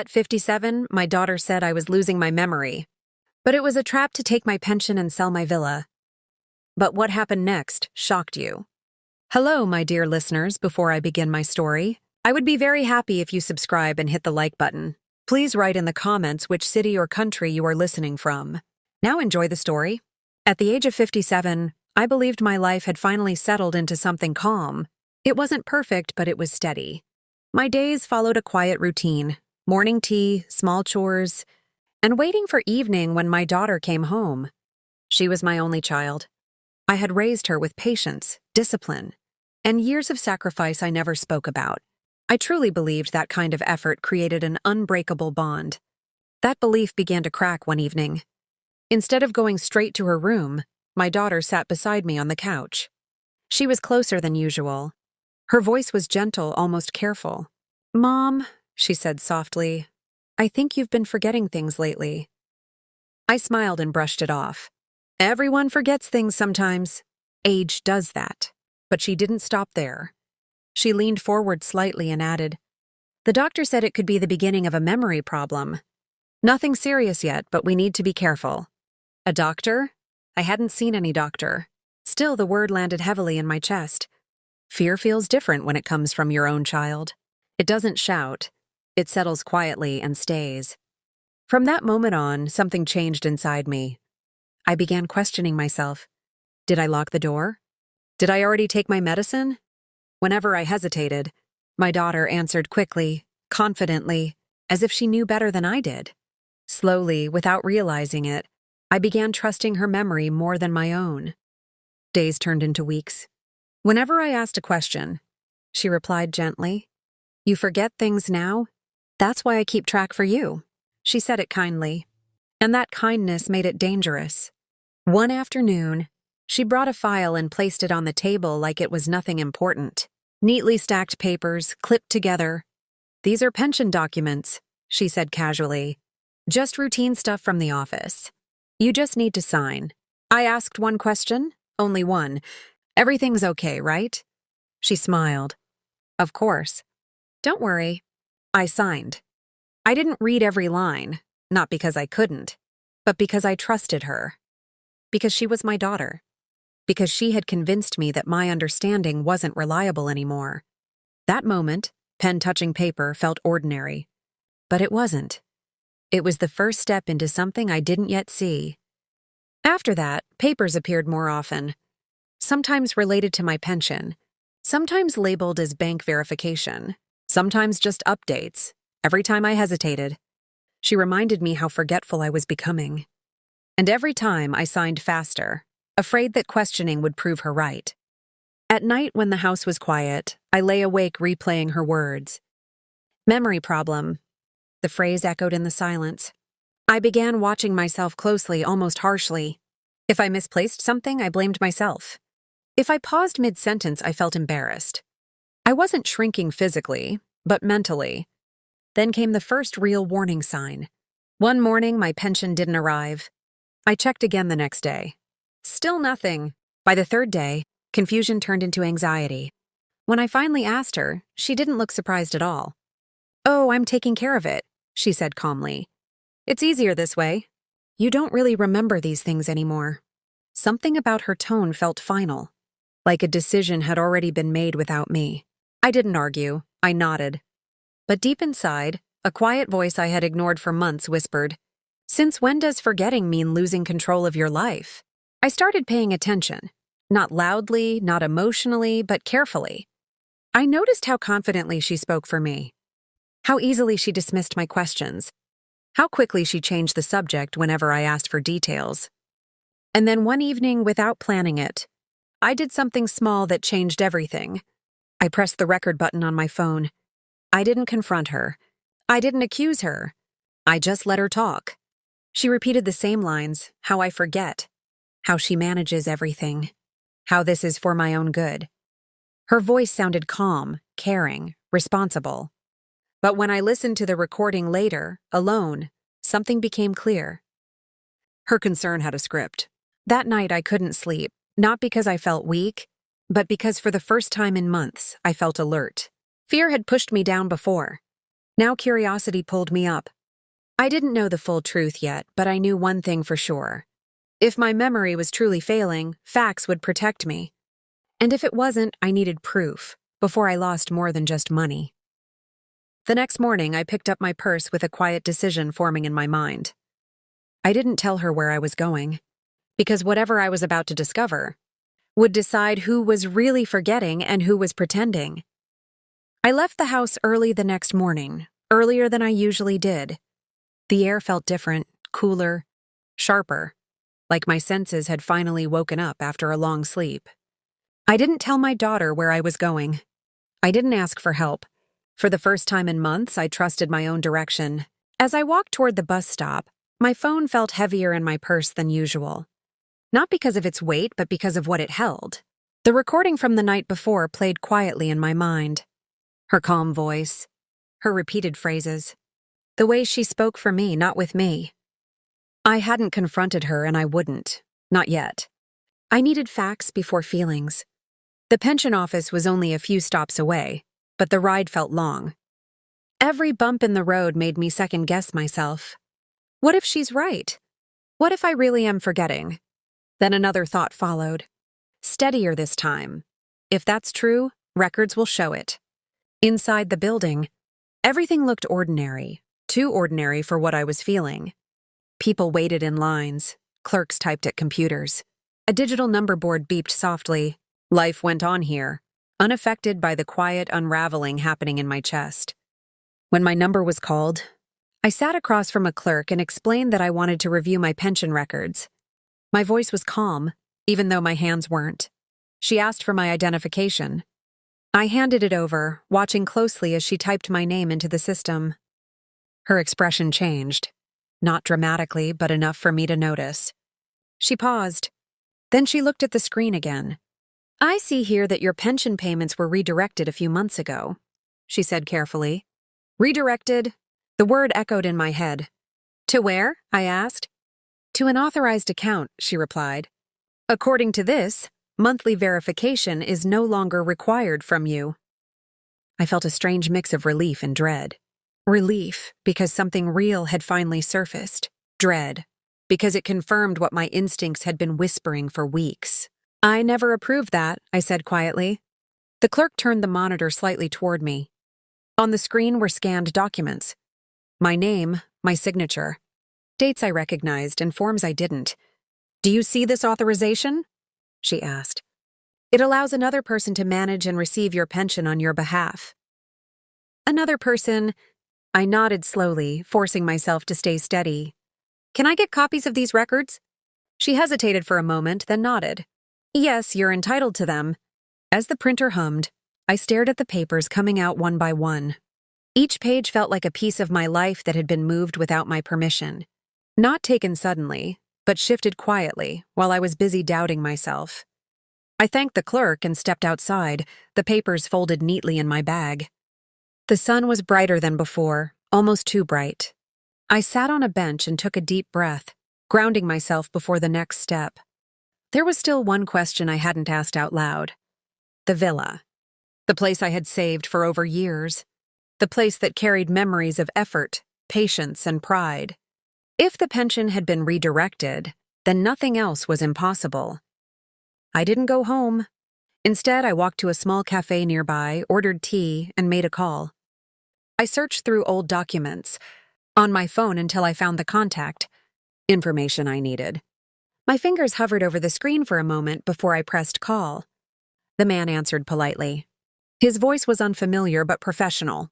At 57, my daughter said I was losing my memory, but it was a trap to take my pension and sell my villa. But what happened next shocked you. Hello, my dear listeners. Before I begin my story, I would be very happy if you subscribe and hit the like button. Please write in the comments which city or country you are listening from. Now enjoy the story. At the age of 57, I believed my life had finally settled into something calm. It wasn't perfect, but it was steady. My days followed a quiet routine: morning tea, small chores, and waiting for evening when my daughter came home. She was my only child. I had raised her with patience, discipline, and years of sacrifice I never spoke about. I truly believed that kind of effort created an unbreakable bond. That belief began to crack one evening. Instead of going straight to her room, my daughter sat beside me on the couch. She was closer than usual. Her voice was gentle, almost careful. "Mom," she said softly, "I think you've been forgetting things lately." I smiled and brushed it off. Everyone forgets things sometimes. Age does that. But she didn't stop there. She leaned forward slightly and added, "The doctor said it could be the beginning of a memory problem. Nothing serious yet, but we need to be careful." A doctor? I hadn't seen any doctor. Still, the word landed heavily in my chest. Fear feels different when it comes from your own child. It doesn't shout. It settles quietly and stays. From that moment on, something changed inside me. I began questioning myself. Did I lock the door? Did I already take my medicine? Whenever I hesitated, my daughter answered quickly, confidently, as if she knew better than I did. Slowly, without realizing it, I began trusting her memory more than my own. Days turned into weeks. Whenever I asked a question, she replied gently, "You forget things now? That's why I keep track for you." She said it kindly, and that kindness made it dangerous. One afternoon, she brought a file and placed it on the table like it was nothing important. Neatly stacked papers, clipped together. "These are pension documents," she said casually. "Just routine stuff from the office. You just need to sign." I asked one question, only one. "Everything's okay, right?" She smiled. "Of course." "Don't worry." I signed. I didn't read every line, not because I couldn't, but because I trusted her. Because she was my daughter. Because she had convinced me that my understanding wasn't reliable anymore. That moment, pen touching paper, felt ordinary. But it wasn't. It was the first step into something I didn't yet see. After that, papers appeared more often. Sometimes related to my pension. Sometimes labeled as bank verification. Sometimes just updates. Every time I hesitated, she reminded me how forgetful I was becoming. And every time I signed faster, afraid that questioning would prove her right. At night when the house was quiet, I lay awake replaying her words. "Memory problem." The phrase echoed in the silence. I began watching myself closely, almost harshly. If I misplaced something, I blamed myself. If I paused mid-sentence, I felt embarrassed. I wasn't shrinking physically, but mentally. Then came the first real warning sign. One morning, my pension didn't arrive. I checked again the next day. Still nothing. By the third day, confusion turned into anxiety. When I finally asked her, she didn't look surprised at all. "Oh, I'm taking care of it," she said calmly. "It's easier this way. You don't really remember these things anymore." Something about her tone felt final, like a decision had already been made without me. I didn't argue. I nodded. But deep inside, a quiet voice I had ignored for months whispered, "Since when does forgetting mean losing control of your life?" I started paying attention. Not loudly, not emotionally, but carefully. I noticed how confidently she spoke for me. How easily she dismissed my questions. How quickly she changed the subject whenever I asked for details. And then one evening, without planning it, I did something small that changed everything. I pressed the record button on my phone. I didn't confront her. I didn't accuse her. I just let her talk. She repeated the same lines, how I forget, how she manages everything, how this is for my own good. Her voice sounded calm, caring, responsible. But when I listened to the recording later, alone, something became clear. Her concern had a script. That night I couldn't sleep, not because I felt weak, but because for the first time in months I felt alert. Fear had pushed me down before. Now curiosity pulled me up. I didn't know the full truth yet, but I knew one thing for sure. If my memory was truly failing, facts would protect me. And if it wasn't, I needed proof, before I lost more than just money. The next morning, I picked up my purse with a quiet decision forming in my mind. I didn't tell her where I was going, because whatever I was about to discover would decide who was really forgetting and who was pretending. I left the house early the next morning, earlier than I usually did. The air felt different, cooler, sharper, like my senses had finally woken up after a long sleep. I didn't tell my daughter where I was going. I didn't ask for help. For the first time in months, I trusted my own direction. As I walked toward the bus stop, my phone felt heavier in my purse than usual. Not because of its weight, but because of what it held. The recording from the night before played quietly in my mind. Her calm voice, her repeated phrases, the way she spoke for me, not with me. I hadn't confronted her, and I wouldn't. Not yet. I needed facts before feelings. The pension office was only a few stops away, but the ride felt long. Every bump in the road made me second-guess myself. What if she's right? What if I really am forgetting? Then another thought followed. Steadier this time. If that's true, records will show it. Inside the building, everything looked ordinary, too ordinary for what I was feeling. People waited in lines, clerks typed at computers. A digital number board beeped softly. Life went on here, unaffected by the quiet unraveling happening in my chest. When my number was called, I sat across from a clerk and explained that I wanted to review my pension records. My voice was calm, even though my hands weren't. She asked for my identification. I handed it over, watching closely as she typed my name into the system. Her expression changed. Not dramatically, but enough for me to notice. She paused. Then she looked at the screen again. I see here that your pension payments were redirected a few months ago, she said carefully. Redirected? The word echoed in my head. To where? I asked. To an authorized account, she replied. According to this, monthly verification is no longer required from you. I felt a strange mix of relief and dread. Relief, because something real had finally surfaced. Dread, because it confirmed what my instincts had been whispering for weeks. I never approved that, I said quietly. The clerk turned the monitor slightly toward me. On the screen were scanned documents. My name, my signature. Dates I recognized and forms I didn't. Do you see this authorization? She asked. It allows another person to manage and receive your pension on your behalf. Another person? I nodded slowly, forcing myself to stay steady. Can I get copies of these records? She hesitated for a moment, then nodded. Yes, you're entitled to them. As the printer hummed, I stared at the papers coming out one by one. Each page felt like a piece of my life that had been moved without my permission. Not taken suddenly, but shifted quietly while I was busy doubting myself. I thanked the clerk and stepped outside, the papers folded neatly in my bag. The sun was brighter than before, almost too bright. I sat on a bench and took a deep breath, grounding myself before the next step. There was still one question I hadn't asked out loud. The villa. The place I had saved for over years. The place that carried memories of effort, patience, and pride. If the pension had been redirected, then nothing else was impossible. I didn't go home. Instead, I walked to a small cafe nearby, ordered tea, and made a call. I searched through old documents on my phone until I found the contact information I needed. My fingers hovered over the screen for a moment before I pressed call. The man answered politely. His voice was unfamiliar but professional.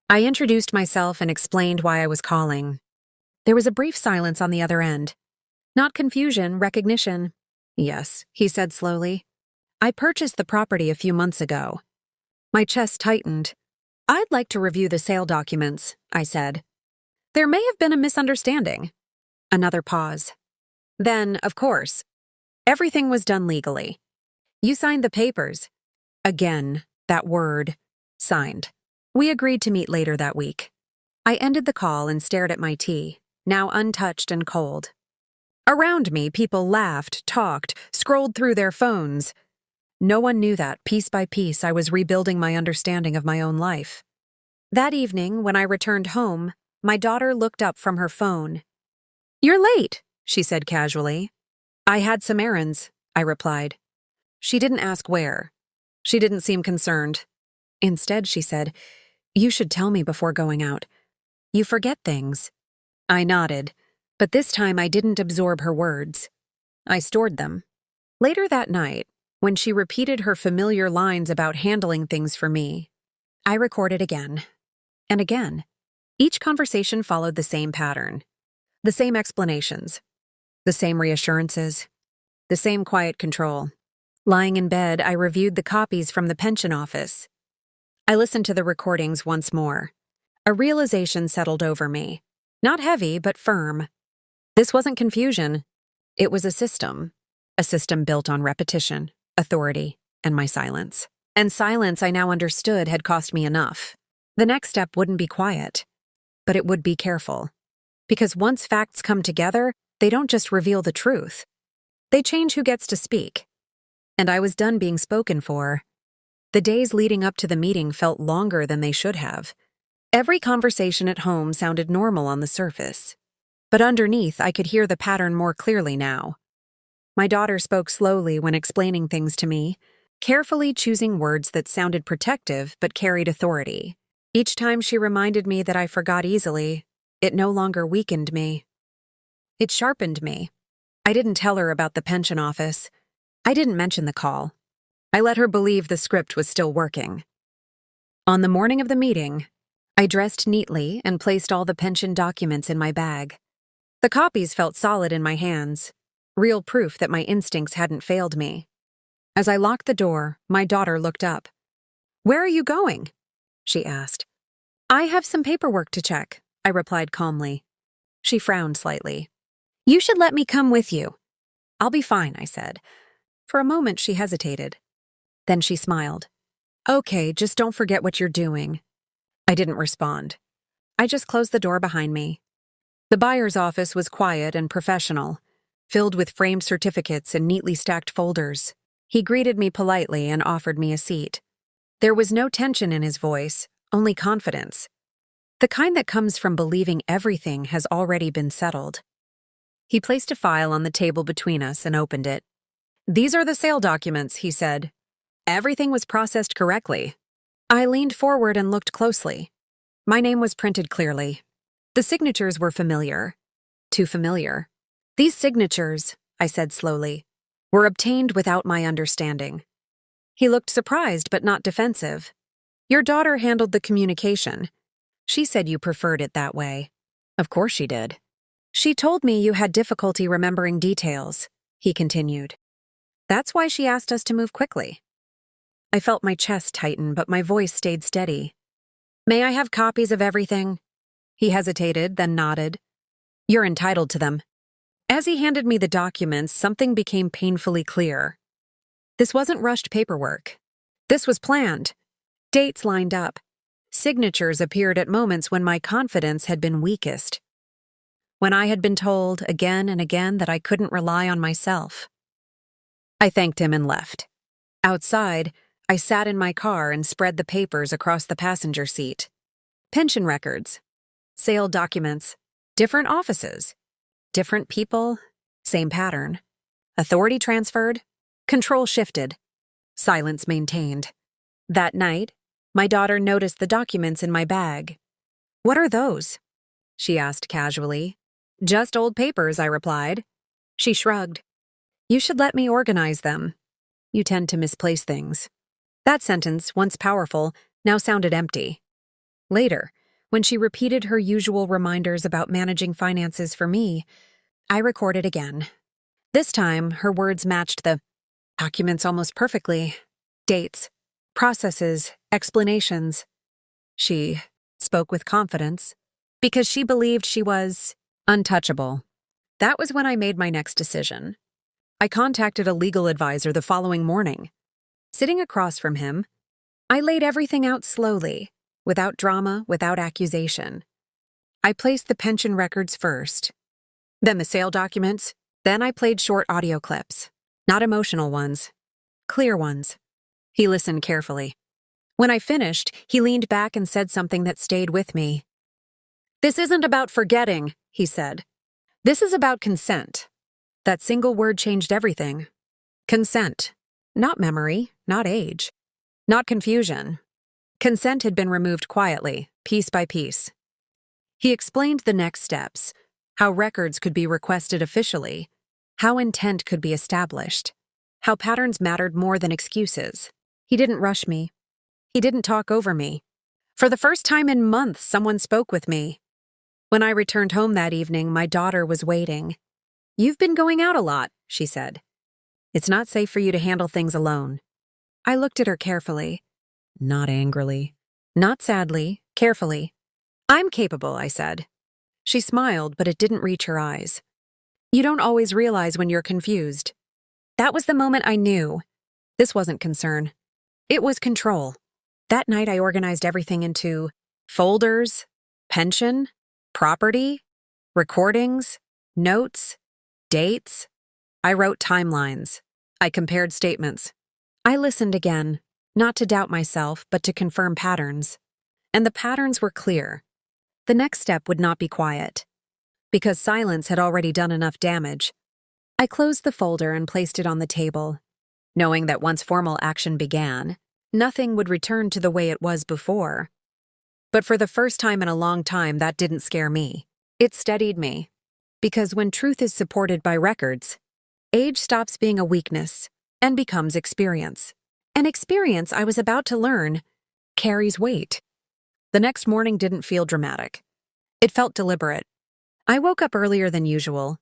I introduced myself and explained why I was calling. There was a brief silence on the other end. Not confusion, recognition. Yes, he said slowly. I purchased the property a few months ago. My chest tightened. I'd like to review the sale documents, I said. There may have been a misunderstanding. Another pause. Then, of course, everything was done legally. You signed the papers. Again, that word. Signed. We agreed to meet later that week. I ended the call and stared at my tea, now untouched and cold. Around me, people laughed, talked, scrolled through their phones. No one knew that, piece by piece, I was rebuilding my understanding of my own life. That evening, when I returned home, my daughter looked up from her phone. "You're late," she said casually. "I had some errands," I replied. She didn't ask where. She didn't seem concerned. Instead, she said, "You should tell me before going out. You forget things." I nodded, but this time I didn't absorb her words. I stored them. Later that night, when she repeated her familiar lines about handling things for me, I recorded again and again. Each conversation followed the same pattern, the same explanations, the same reassurances, the same quiet control. Lying in bed, I reviewed the copies from the pension office. I listened to the recordings once more. A realization settled over me. Not heavy, but firm. This wasn't confusion. It was a system built on repetition, authority, and my silence. And silence, I now understood, had cost me enough. The next step wouldn't be quiet, but it would be careful. Because once facts come together, they don't just reveal the truth. They change who gets to speak. And I was done being spoken for. The days leading up to the meeting felt longer than they should have. Every conversation at home sounded normal on the surface. But underneath, I could hear the pattern more clearly now. My daughter spoke slowly when explaining things to me, carefully choosing words that sounded protective but carried authority. Each time she reminded me that I forgot easily, it no longer weakened me. It sharpened me. I didn't tell her about the pension office. I didn't mention the call. I let her believe the script was still working. On the morning of the meeting, I dressed neatly and placed all the pension documents in my bag. The copies felt solid in my hands, real proof that my instincts hadn't failed me. As I locked the door, my daughter looked up. "Where are you going?" she asked. "I have some paperwork to check," I replied calmly. She frowned slightly. "You should let me come with you." "I'll be fine," I said. For a moment, she hesitated. Then she smiled. "Okay, just don't forget what you're doing." I didn't respond. I just closed the door behind me. The buyer's office was quiet and professional, filled with framed certificates and neatly stacked folders. He greeted me politely and offered me a seat. There was no tension in his voice, only confidence. The kind that comes from believing everything has already been settled. He placed a file on the table between us and opened it. "These are the sale documents," he said. "Everything was processed correctly." I leaned forward and looked closely. My name was printed clearly. The signatures were familiar. Too familiar. "These signatures," I said slowly, "were obtained without my understanding." He looked surprised but not defensive. "Your daughter handled the communication. She said you preferred it that way." "Of course she did." "She told me you had difficulty remembering details," he continued. "That's why she asked us to move quickly." I felt my chest tighten, but my voice stayed steady. "May I have copies of everything?" He hesitated, then nodded. "You're entitled to them." As he handed me the documents, something became painfully clear. This wasn't rushed paperwork. This was planned. Dates lined up. Signatures appeared at moments when my confidence had been weakest. When I had been told again and again that I couldn't rely on myself. I thanked him and left. Outside, I sat in my car and spread the papers across the passenger seat. Pension records, sale documents, different offices, different people, same pattern. Authority transferred, control shifted, silence maintained. That night, my daughter noticed the documents in my bag. "What are those?" she asked casually. "Just old papers," I replied. She shrugged. "You should let me organize them. You tend to misplace things." That sentence, once powerful, now sounded empty. Later, when she repeated her usual reminders about managing finances for me, I recorded again. This time, her words matched the documents almost perfectly. Dates, processes, explanations. She spoke with confidence because she believed she was untouchable. That was when I made my next decision. I contacted a legal advisor the following morning. Sitting across from him, I laid everything out slowly, without drama, without accusation. I placed the pension records first, then the sale documents, then I played short audio clips. Not emotional ones, clear ones. He listened carefully. When I finished, he leaned back and said something that stayed with me. "This isn't about forgetting," he said. "This is about consent." That single word changed everything. Consent. Not memory, not age, not confusion. Consent had been removed quietly, piece by piece. He explained the next steps, how records could be requested officially, how intent could be established, how patterns mattered more than excuses. He didn't rush me. He didn't talk over me. For the first time in months, someone spoke with me. When I returned home that evening, my daughter was waiting. "You've been going out a lot," she said. "It's not safe for you to handle things alone." I looked at her carefully. Not angrily. Not sadly, carefully. "I'm capable," I said. She smiled, but it didn't reach her eyes. "You don't always realize when you're confused." That was the moment I knew. This wasn't concern. It was control. That night I organized everything into folders, pension, property, recordings, notes, dates. I wrote timelines. I compared statements. I listened again, not to doubt myself, but to confirm patterns. And the patterns were clear. The next step would not be quiet, because silence had already done enough damage. I closed the folder and placed it on the table, knowing that once formal action began, nothing would return to the way it was before. But for the first time in a long time, that didn't scare me. It steadied me. Because when truth is supported by records, age stops being a weakness and becomes experience. And experience, I was about to learn, carries weight. The next morning didn't feel dramatic. It felt deliberate. I woke up earlier than usual,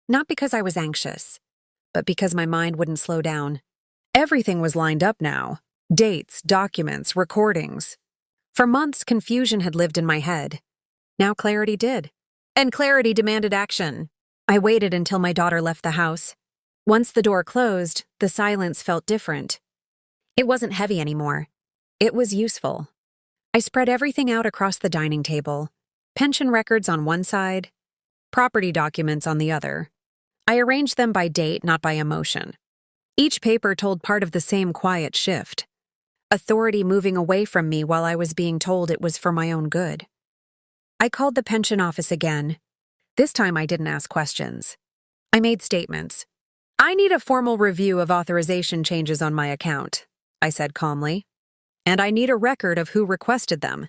not because I was anxious, but because my mind wouldn't slow down. Everything was lined up now. Dates, documents, recordings. For months, confusion had lived in my head. Now clarity did. And clarity demanded action. I waited until my daughter left the house. Once the door closed, the silence felt different. It wasn't heavy anymore. It was useful. I spread everything out across the dining table. Pension records on one side, property documents on the other. I arranged them by date, not by emotion. Each paper told part of the same quiet shift. Authority moving away from me while I was being told it was for my own good. I called the pension office again. This time I didn't ask questions. I made statements. "I need a formal review of authorization changes on my account," I said calmly. "And I need a record of who requested them."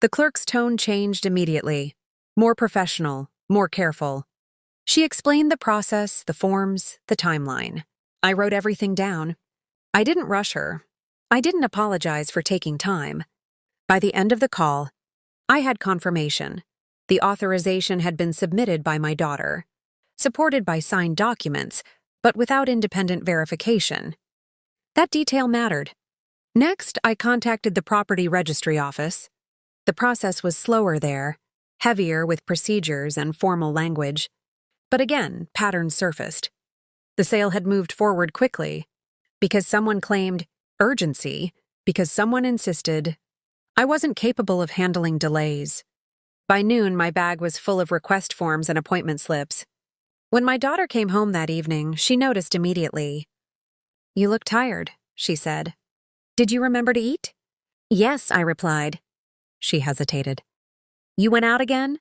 The clerk's tone changed immediately. More professional, more careful. She explained the process, the forms, the timeline. I wrote everything down. I didn't rush her. I didn't apologize for taking time. By the end of the call, I had confirmation. The authorization had been submitted by my daughter, supported by signed documents, but without independent verification. That detail mattered. Next, I contacted the property registry office. The process was slower there, heavier with procedures and formal language. But again, patterns surfaced. The sale had moved forward quickly, because someone claimed urgency, because someone insisted. I wasn't capable of handling delays. By noon, my bag was full of request forms and appointment slips. When my daughter came home that evening, she noticed immediately. "You look tired," she said. "Did you remember to eat?" "Yes," I replied. She hesitated. "You went out again?"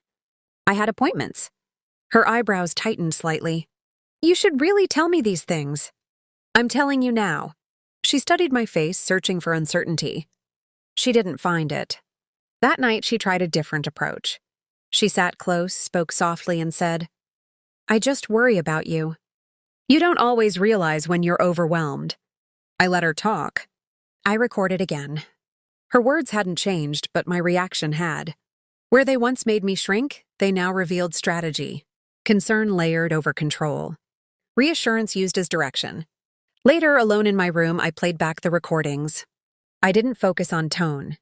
"I had appointments." Her eyebrows tightened slightly. "You should really tell me these things." "I'm telling you now." She studied my face, searching for uncertainty. She didn't find it. That night, she tried a different approach. She sat close, spoke softly, and said, "I just worry about you. You don't always realize when you're overwhelmed." I let her talk. I recorded again. Her words hadn't changed, but my reaction had. Where they once made me shrink, they now revealed strategy. Concern layered over control. Reassurance used as direction. Later, alone in my room, I played back the recordings. I didn't focus on tone.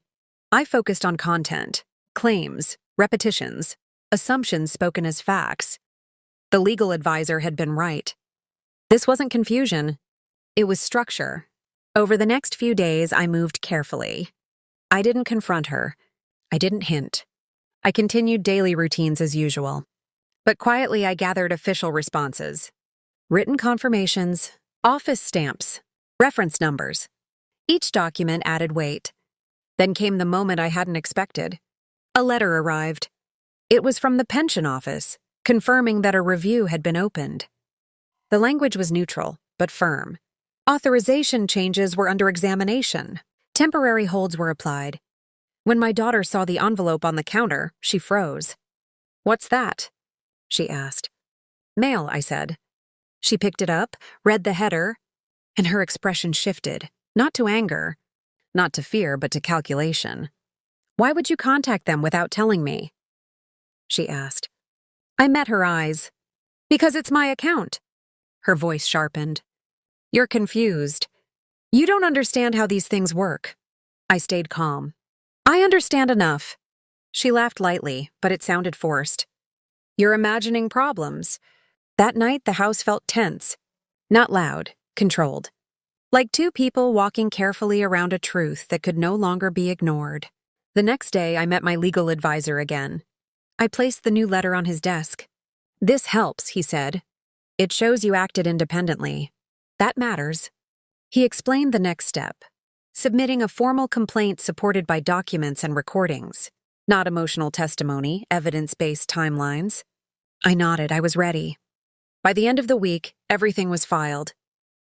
I focused on content, claims, repetitions, assumptions spoken as facts. The legal advisor had been right. This wasn't confusion. It was structure. Over the next few days, I moved carefully. I didn't confront her. I didn't hint. I continued daily routines as usual. But quietly, I gathered official responses. Written confirmations, office stamps, reference numbers. Each document added weight. Then came the moment I hadn't expected. A letter arrived. It was from the pension office, confirming that a review had been opened. The language was neutral, but firm. Authorization changes were under examination. Temporary holds were applied. When my daughter saw the envelope on the counter, she froze. "What's that?" she asked. "Mail," I said. She picked it up, read the header, and her expression shifted, not to anger, not to fear, but to calculation. "Why would you contact them without telling me?" she asked. I met her eyes. "Because it's my account." Her voice sharpened. "You're confused. You don't understand how these things work." I stayed calm. "I understand enough." She laughed lightly, but it sounded forced. "You're imagining problems." That night, the house felt tense. Not loud, controlled. Like two people walking carefully around a truth that could no longer be ignored. The next day, I met my legal advisor again. I placed the new letter on his desk. "This helps," he said. "It shows you acted independently. That matters." He explained the next step, submitting a formal complaint supported by documents and recordings, not emotional testimony, evidence-based timelines. I nodded. I was ready. By the end of the week, everything was filed.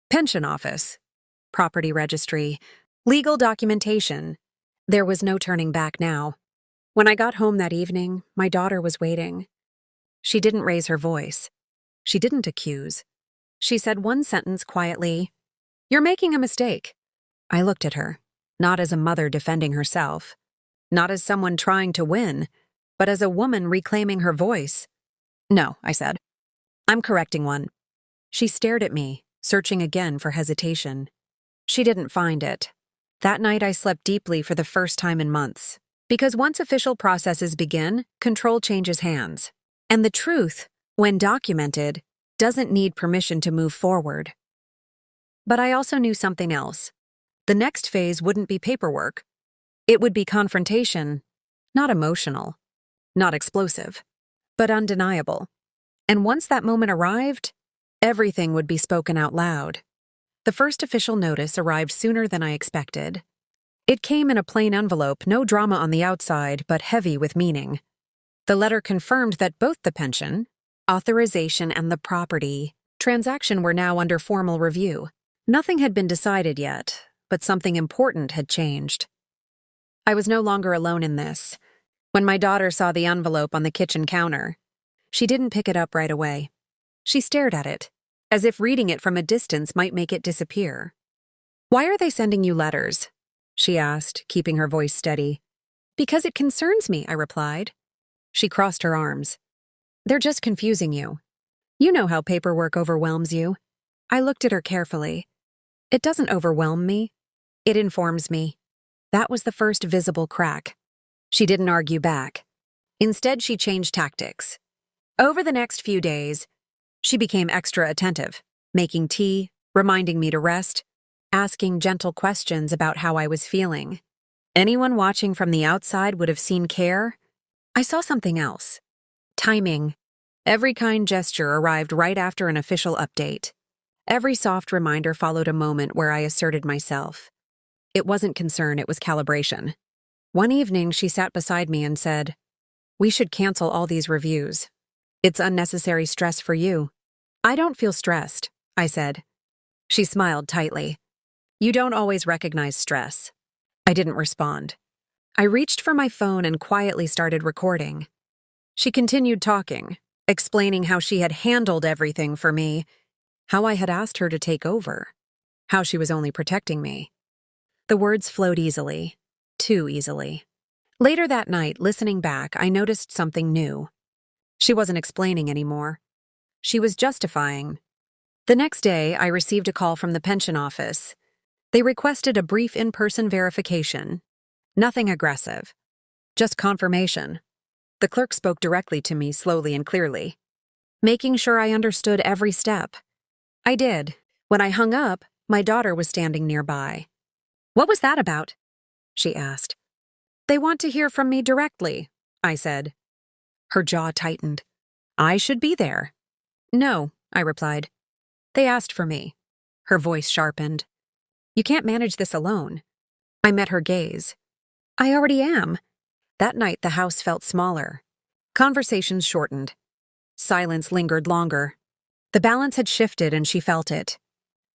Pension office, property registry, legal documentation. There was no turning back now. When I got home that evening, my daughter was waiting. She didn't raise her voice. She didn't accuse. She said one sentence quietly, "You're making a mistake." I looked at her, not as a mother defending herself, not as someone trying to win, but as a woman reclaiming her voice. "No," I said. "I'm correcting one." She stared at me, searching again for hesitation. She didn't find it. That night I slept deeply for the first time in months. Because once official processes begin, control changes hands. And the truth, when documented, doesn't need permission to move forward. But I also knew something else. The next phase wouldn't be paperwork. It would be confrontation, not emotional, not explosive, but undeniable. And once that moment arrived, everything would be spoken out loud. The first official notice arrived sooner than I expected. It came in a plain envelope, no drama on the outside, but heavy with meaning. The letter confirmed that both the pension, authorization, and the property transaction were now under formal review. Nothing had been decided yet, but something important had changed. I was no longer alone in this. When my daughter saw the envelope on the kitchen counter, she didn't pick it up right away. She stared at it, as if reading it from a distance might make it disappear. "Why are they sending you letters?" she asked, keeping her voice steady. "Because it concerns me," I replied. She crossed her arms. "They're just confusing you. You know how paperwork overwhelms you." I looked at her carefully. "It doesn't overwhelm me. It informs me." That was the first visible crack. She didn't argue back. Instead, she changed tactics. Over the next few days, she became extra attentive, making tea, reminding me to rest, asking gentle questions about how I was feeling. Anyone watching from the outside would have seen care. I saw something else. Timing. Every kind gesture arrived right after an official update. Every soft reminder followed a moment where I asserted myself. It wasn't concern, it was calibration. One evening, she sat beside me and said, "We should cancel all these reviews. It's unnecessary stress for you." "I don't feel stressed," I said. She smiled tightly. "You don't always recognize stress." I didn't respond. I reached for my phone and quietly started recording. She continued talking, explaining how she had handled everything for me, how I had asked her to take over, how she was only protecting me. The words flowed easily, too easily. Later that night, listening back, I noticed something new. She wasn't explaining anymore. She was justifying. The next day, I received a call from the pension office. They requested a brief in-person verification. Nothing aggressive. Just confirmation. The clerk spoke directly to me slowly and clearly, making sure I understood every step. I did. When I hung up, my daughter was standing nearby. "What was that about?" she asked. "They want to hear from me directly," I said. Her jaw tightened. "I should be there." "No," I replied. "They asked for me." Her voice sharpened. "You can't manage this alone." I met her gaze. I already am. That night, the house felt smaller. Conversations shortened. Silence lingered longer. The balance had shifted and she felt it.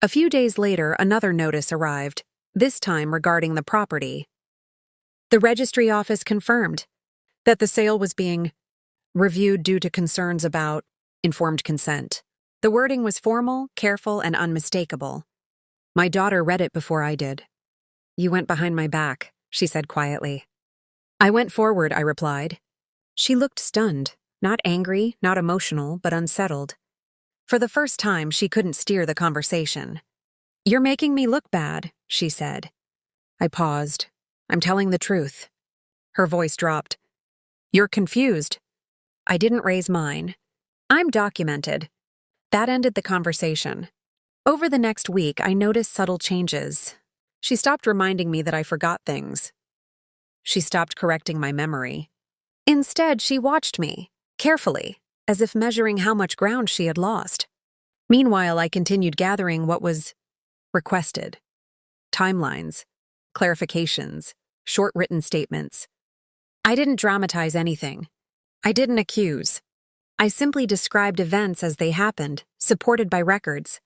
A few days later, another notice arrived, this time regarding the property. The registry office confirmed that the sale was being reviewed due to concerns about informed consent. The wording was formal, careful, and unmistakable. My daughter read it before I did. "You went behind my back," she said quietly. "I went forward," I replied. She looked stunned, not angry, not emotional, but unsettled. For the first time, she couldn't steer the conversation. "You're making me look bad," she said. I paused. "I'm telling the truth." Her voice dropped. "You're confused." I didn't raise mine. "I'm documented." That ended the conversation. Over the next week, I noticed subtle changes. She stopped reminding me that I forgot things. She stopped correcting my memory. Instead, she watched me, carefully, as if measuring how much ground she had lost. Meanwhile, I continued gathering what was requested. Timelines, clarifications, short written statements. I didn't dramatize anything. I didn't accuse. I simply described events as they happened, supported by records.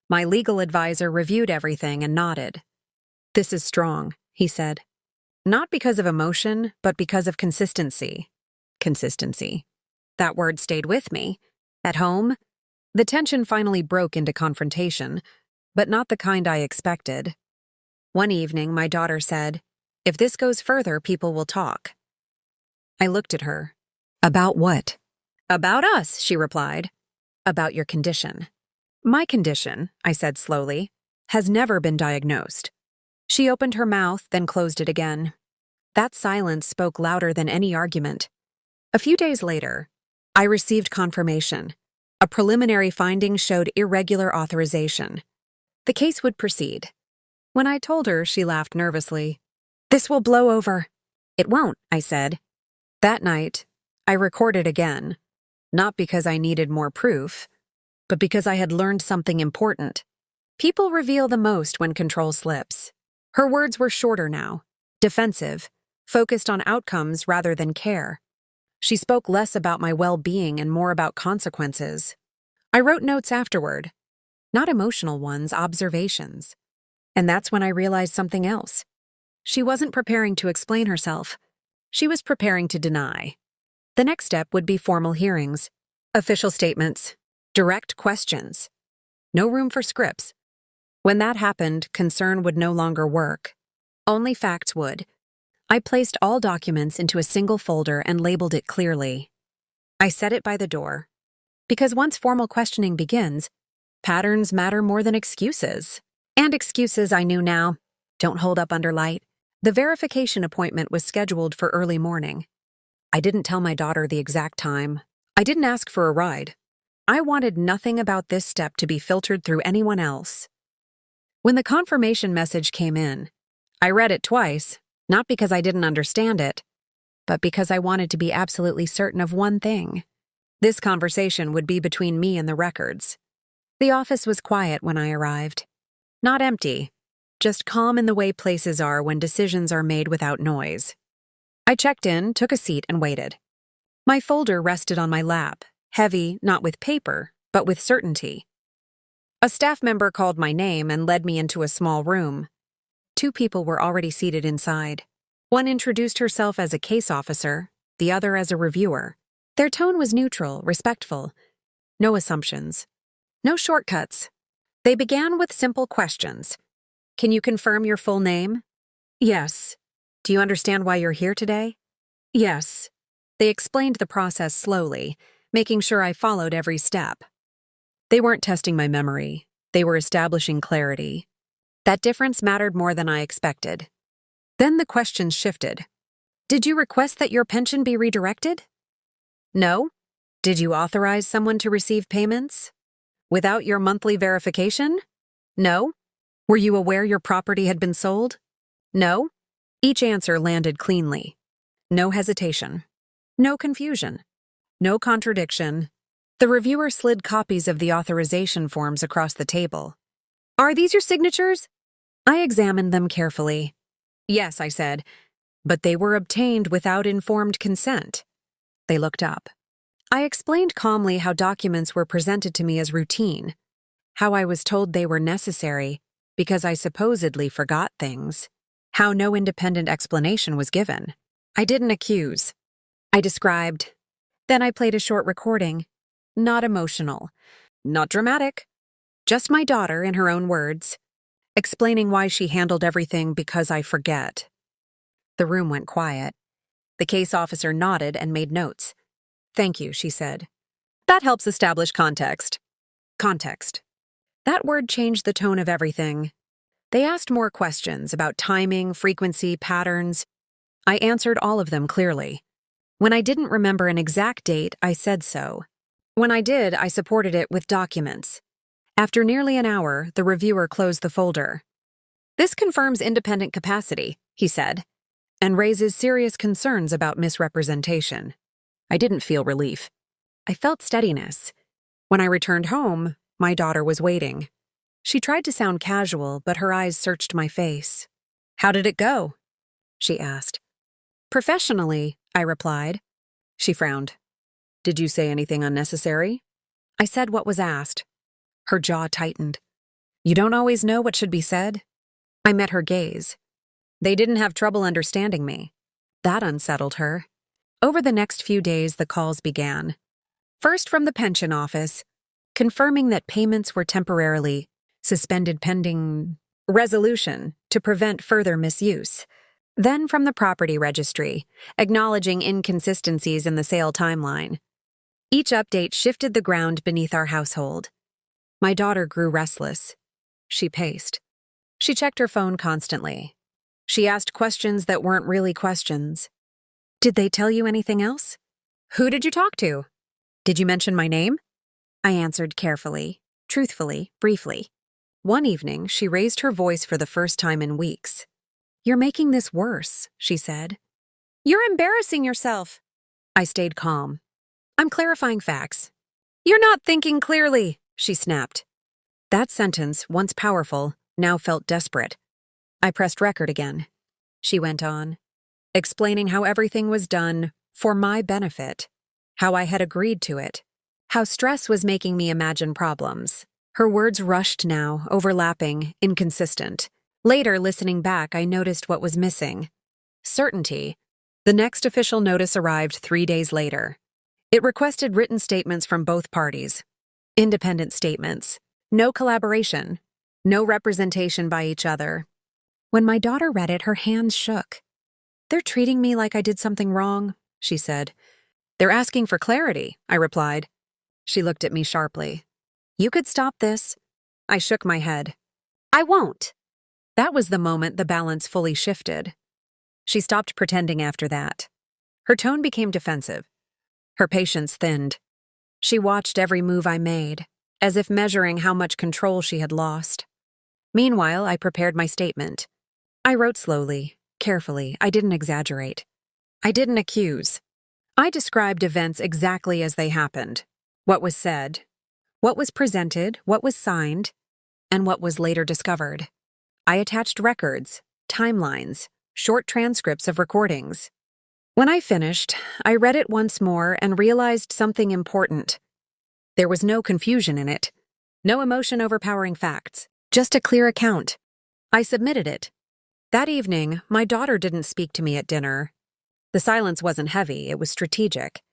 My legal advisor reviewed everything and nodded. "This is strong," he said. "Not because of emotion, but because of consistency." Consistency. That word stayed with me. At home, the tension finally broke into confrontation, but not the kind I expected. One evening, my daughter said, "If this goes further, people will talk." I looked at her. "About what?" "About us," she replied. "About your condition." "My condition," I said slowly, "has never been diagnosed." She opened her mouth, then closed it again. That silence spoke louder than any argument. A few days later, I received confirmation. A preliminary finding showed irregular authorization. The case would proceed. When I told her, she laughed nervously. "This will blow over." "It won't," I said. That night, I recorded again, not because I needed more proof, but because I had learned something important. People reveal the most when control slips. Her words were shorter now, defensive, focused on outcomes rather than care. She spoke less about my well-being and more about consequences. I wrote notes afterward, not emotional ones, observations. And that's when I realized something else. She wasn't preparing to explain herself. She was preparing to deny. The next step would be formal hearings, official statements, direct questions. No room for scripts. When that happened, concern would no longer work. Only facts would. I placed all documents into a single folder and labeled it clearly. I set it by the door. Because once formal questioning begins, patterns matter more than excuses. And excuses, I knew now, don't hold up under light. The verification appointment was scheduled for early morning. I didn't tell my daughter the exact time. I didn't ask for a ride. I wanted nothing about this step to be filtered through anyone else. When the confirmation message came in, I read it twice, not because I didn't understand it, but because I wanted to be absolutely certain of one thing. This conversation would be between me and the records. The office was quiet when I arrived. Not empty, just calm in the way places are when decisions are made without noise. I checked in, took a seat, and waited. My folder rested on my lap, heavy not with paper, but with certainty. A staff member called my name and led me into a small room. Two people were already seated inside. One introduced herself as a case officer, the other as a reviewer. Their tone was neutral, respectful. No assumptions. No shortcuts. They began with simple questions. "Can you confirm your full name?" "Yes." "Do you understand why you're here today?" "Yes." They explained the process slowly, making sure I followed every step. They weren't testing my memory. They were establishing clarity. That difference mattered more than I expected. Then the questions shifted. "Did you request that your pension be redirected?" "No." "Did you authorize someone to receive payments? Without your monthly verification?" "No." "Were you aware your property had been sold?" "No." Each answer landed cleanly. No hesitation. No confusion. No contradiction. The reviewer slid copies of the authorization forms across the table. "Are these your signatures?" I examined them carefully. "Yes," I said. But they were obtained without informed consent. They looked up. I explained calmly how documents were presented to me as routine, how I was told they were necessary because I supposedly forgot things, how no independent explanation was given. I didn't accuse. I described. Then I played a short recording. Not emotional, not dramatic, just my daughter in her own words, explaining why she handled everything because I forget. The room went quiet. The case officer nodded and made notes. "Thank you," she said. "That helps establish context." Context. That word changed the tone of everything. They asked more questions about timing, frequency, patterns. I answered all of them clearly. When I didn't remember an exact date, I said so. When I did, I supported it with documents. After nearly an hour, the reviewer closed the folder. "This confirms independent capacity," he said, "and raises serious concerns about misrepresentation." I didn't feel relief. I felt steadiness. When I returned home, my daughter was waiting. She tried to sound casual, but her eyes searched my face. "How did it go?" she asked. "Professionally," I replied. She frowned. "Did you say anything unnecessary?" I said what was asked. Her jaw tightened. "You don't always know what should be said?" I met her gaze. They didn't have trouble understanding me. That unsettled her. Over the next few days, the calls began. First from the pension office, confirming that payments were temporarily suspended pending resolution to prevent further misuse. Then from the property registry, acknowledging inconsistencies in the sale timeline. Each update shifted the ground beneath our household. My daughter grew restless. She paced. She checked her phone constantly. She asked questions that weren't really questions. "Did they tell you anything else? Who did you talk to? Did you mention my name?" I answered carefully, truthfully, briefly. One evening, she raised her voice for the first time in weeks. "You're making this worse," she said. "You're embarrassing yourself." I stayed calm. "I'm clarifying facts." "You're not thinking clearly," she snapped. That sentence, once powerful, now felt desperate. I pressed record again. She went on, explaining how everything was done for my benefit, how I had agreed to it, how stress was making me imagine problems. Her words rushed now, overlapping, inconsistent. Later, listening back, I noticed what was missing. Certainty. The next official notice arrived 3 days later. It requested written statements from both parties. Independent statements. No collaboration. No representation by each other. When my daughter read it, her hands shook. "They're treating me like I did something wrong," she said. "They're asking for clarity," I replied. She looked at me sharply. "You could stop this." I shook my head. "I won't." That was the moment the balance fully shifted. She stopped pretending after that. Her tone became defensive. Her patience thinned. She watched every move I made, as if measuring how much control she had lost. Meanwhile, I prepared my statement. I wrote slowly, carefully. I didn't exaggerate. I didn't accuse. I described events exactly as they happened. What was said, what was presented, what was signed, and what was later discovered. I attached records, timelines, short transcripts of recordings. When I finished, I read it once more and realized something important. There was no confusion in it, no emotion overpowering facts, just a clear account. I submitted it. That evening, my daughter didn't speak to me at dinner. The silence wasn't heavy, it was strategic.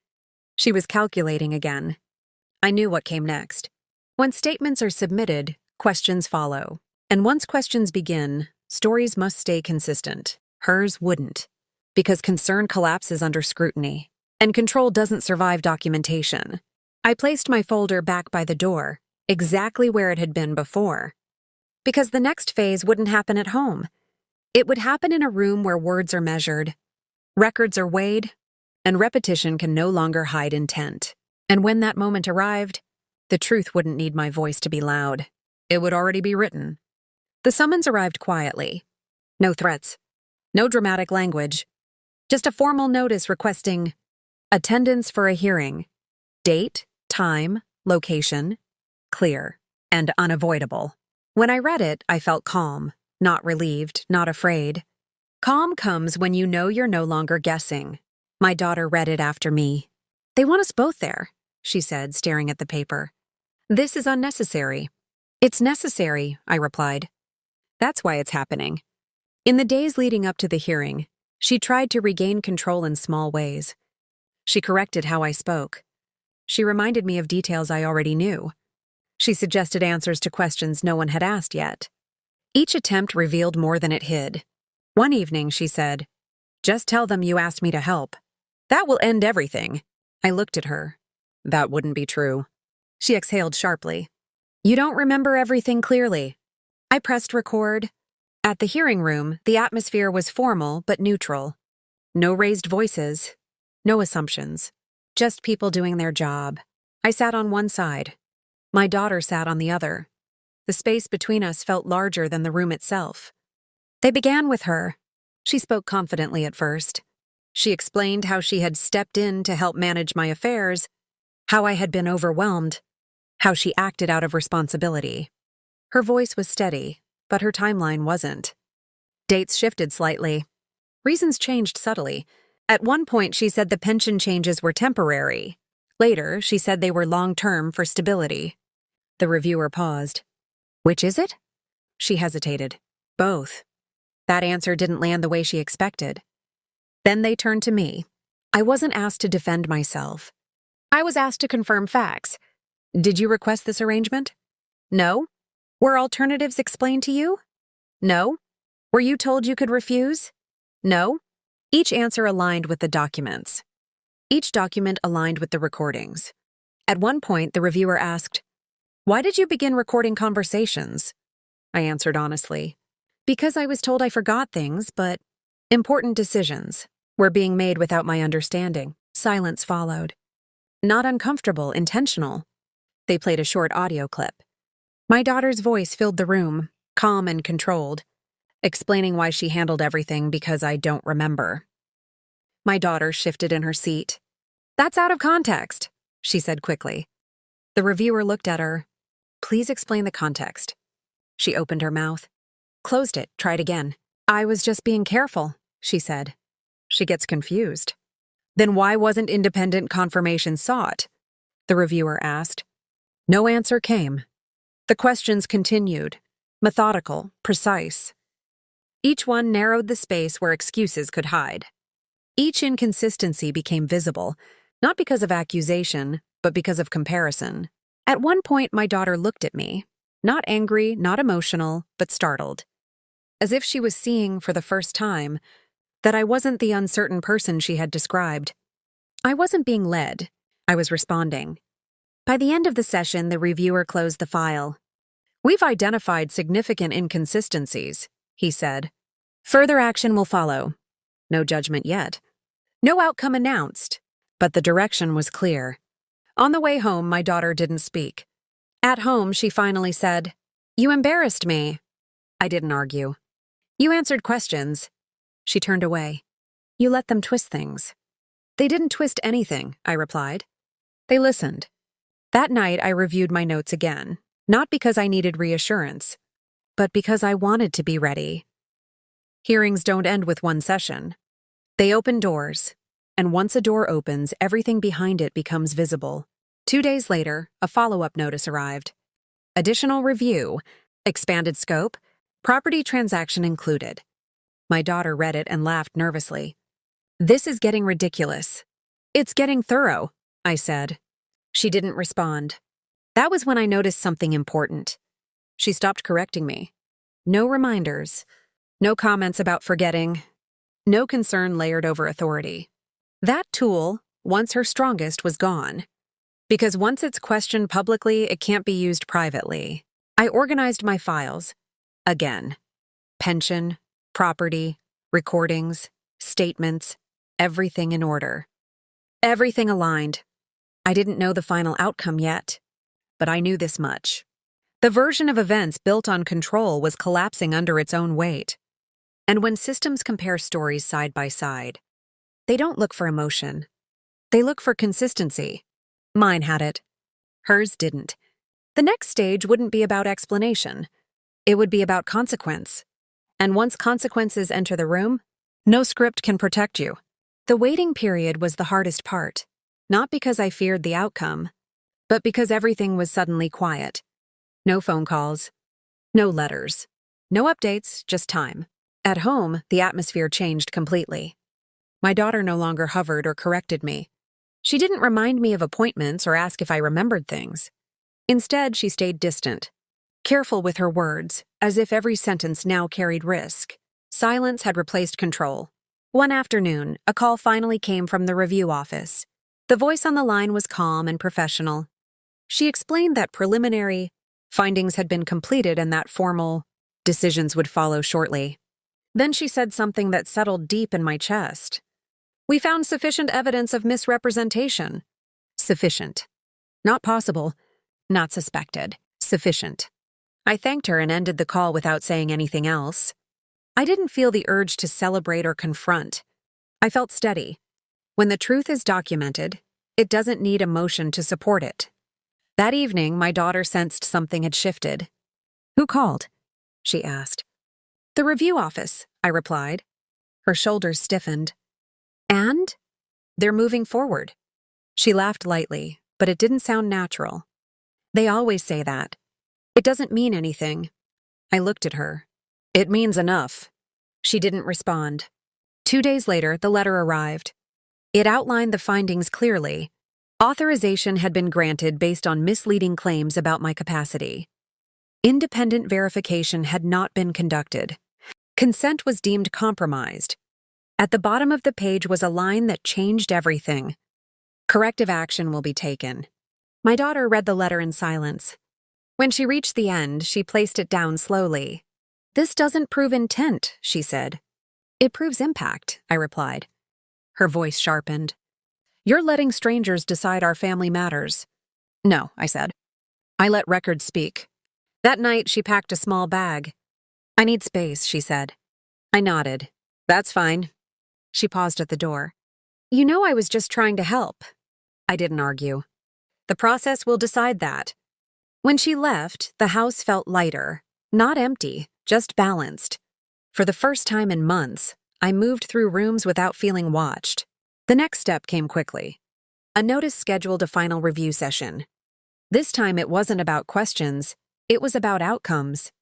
She was calculating again. I knew what came next. When statements are submitted, questions follow. And once questions begin, stories must stay consistent. Hers wouldn't. Because concern collapses under scrutiny, and control doesn't survive documentation. I placed my folder back by the door, exactly where it had been before. Because the next phase wouldn't happen at home. It would happen in a room where words are measured, records are weighed, and repetition can no longer hide intent. And when that moment arrived, the truth wouldn't need my voice to be loud. It would already be written. The summons arrived quietly. No threats. No dramatic language. Just a formal notice requesting attendance for a hearing. Date, time, location, clear, and unavoidable. When I read it, I felt calm, not relieved, not afraid. Calm comes when you know you're no longer guessing. My daughter read it after me. They want us both there, she said, staring at the paper. This is unnecessary. It's necessary, I replied. That's why it's happening. In the days leading up to the hearing, she tried to regain control in small ways. She corrected how I spoke. She reminded me of details I already knew. She suggested answers to questions no one had asked yet. Each attempt revealed more than it hid. One evening, she said, "Just tell them you asked me to help. That will end everything." I looked at her. That wouldn't be true. She exhaled sharply. You don't remember everything clearly. I pressed record. At the hearing room, the atmosphere was formal but neutral. No raised voices, no assumptions, just people doing their job. I sat on one side. My daughter sat on the other. The space between us felt larger than the room itself. They began with her. She spoke confidently at first. She explained how she had stepped in to help manage my affairs, how I had been overwhelmed, how she acted out of responsibility. Her voice was steady, but her timeline wasn't. Dates shifted slightly. Reasons changed subtly. At one point, she said the pension changes were temporary. Later, she said they were long-term for stability. The reviewer paused. Which is it? She hesitated. Both. That answer didn't land the way she expected. Then they turned to me. I wasn't asked to defend myself. I was asked to confirm facts. Did you request this arrangement? No. Were alternatives explained to you? No. Were you told you could refuse? No. Each answer aligned with the documents. Each document aligned with the recordings. At one point, the reviewer asked, "Why did you begin recording conversations?" I answered honestly. Because I was told I forgot things, but important decisions were being made without my understanding. Silence followed. Not uncomfortable, intentional. They played a short audio clip. My daughter's voice filled the room, calm and controlled, explaining why she handled everything because I don't remember. My daughter shifted in her seat. That's out of context, she said quickly. The reviewer looked at her. Please explain the context. She opened her mouth. Closed it, tried again. I was just being careful, she said. She gets confused. Then why wasn't independent confirmation sought? The reviewer asked. No answer came. The questions continued, methodical, precise. Each one narrowed the space where excuses could hide. Each inconsistency became visible, not because of accusation, but because of comparison. At one point, my daughter looked at me, not angry, not emotional, but startled, as if she was seeing for the first time that I wasn't the uncertain person she had described. I wasn't being led. I was responding. By the end of the session, the reviewer closed the file. We've identified significant inconsistencies, he said. Further action will follow. No judgment yet. No outcome announced, but the direction was clear. On the way home, my daughter didn't speak. At home, she finally said, You embarrassed me. I didn't argue. You answered questions. She turned away. You let them twist things. They didn't twist anything, I replied. They listened. That night, I reviewed my notes again, not because I needed reassurance, but because I wanted to be ready. Hearings don't end with one session. They open doors, and once a door opens, everything behind it becomes visible. 2 days later, a follow-up notice arrived. Additional review, expanded scope, property transaction included. My daughter read it and laughed nervously. This is getting ridiculous. It's getting thorough, I said. She didn't respond. That was when I noticed something important. She stopped correcting me. No reminders. No comments about forgetting. No concern layered over authority. That tool, once her strongest, was gone. Because once it's questioned publicly, it can't be used privately. I organized my files. Again. Pension, property, recordings, statements, everything in order. Everything aligned. I didn't know the final outcome yet, but I knew this much. The version of events built on control was collapsing under its own weight. And when systems compare stories side by side, they don't look for emotion. They look for consistency. Mine had it. Hers didn't. The next stage wouldn't be about explanation. It would be about consequence. And once consequences enter the room, No script can protect you. The waiting period was the hardest part, not because I feared the outcome, but because everything was suddenly quiet. No phone calls, no letters, no updates, just time. At home, the atmosphere changed completely. My daughter no longer hovered or corrected me. She didn't remind me of appointments or ask if I remembered things. Instead, she stayed distant, careful with her words, as if every sentence now carried risk. Silence had replaced control. One afternoon, a call finally came from the review office. The voice on the line was calm and professional. She explained that preliminary findings had been completed and that formal decisions would follow shortly. Then she said something that settled deep in my chest. We found sufficient evidence of misrepresentation. Sufficient. Not possible. Not suspected. Sufficient. I thanked her and ended the call without saying anything else. I didn't feel the urge to celebrate or confront. I felt steady. When the truth is documented, it doesn't need emotion to support it. That evening, my daughter sensed something had shifted. Who called? She asked. The review office, I replied. Her shoulders stiffened. And? They're moving forward. She laughed lightly, but it didn't sound natural. They always say that. It doesn't mean anything. I looked at her. It means enough. She didn't respond. 2 days later, the letter arrived. It outlined the findings clearly. Authorization had been granted based on misleading claims about my capacity. Independent verification had not been conducted. Consent was deemed compromised. At the bottom of the page was a line that changed everything. Corrective action will be taken. My daughter read the letter in silence. When she reached the end, she placed it down slowly. This doesn't prove intent, she said. It proves impact, I replied. Her voice sharpened. You're letting strangers decide our family matters. No, I said. I let records speak. That night, she packed a small bag. I need space, she said. I nodded. That's fine. She paused at the door. You know I was just trying to help. I didn't argue. The process will decide that. When she left, the house felt lighter, not empty, just balanced. For the first time in months, I moved through rooms without feeling watched. The next step came quickly. A notice scheduled a final review session. This time it wasn't about questions, it was about outcomes.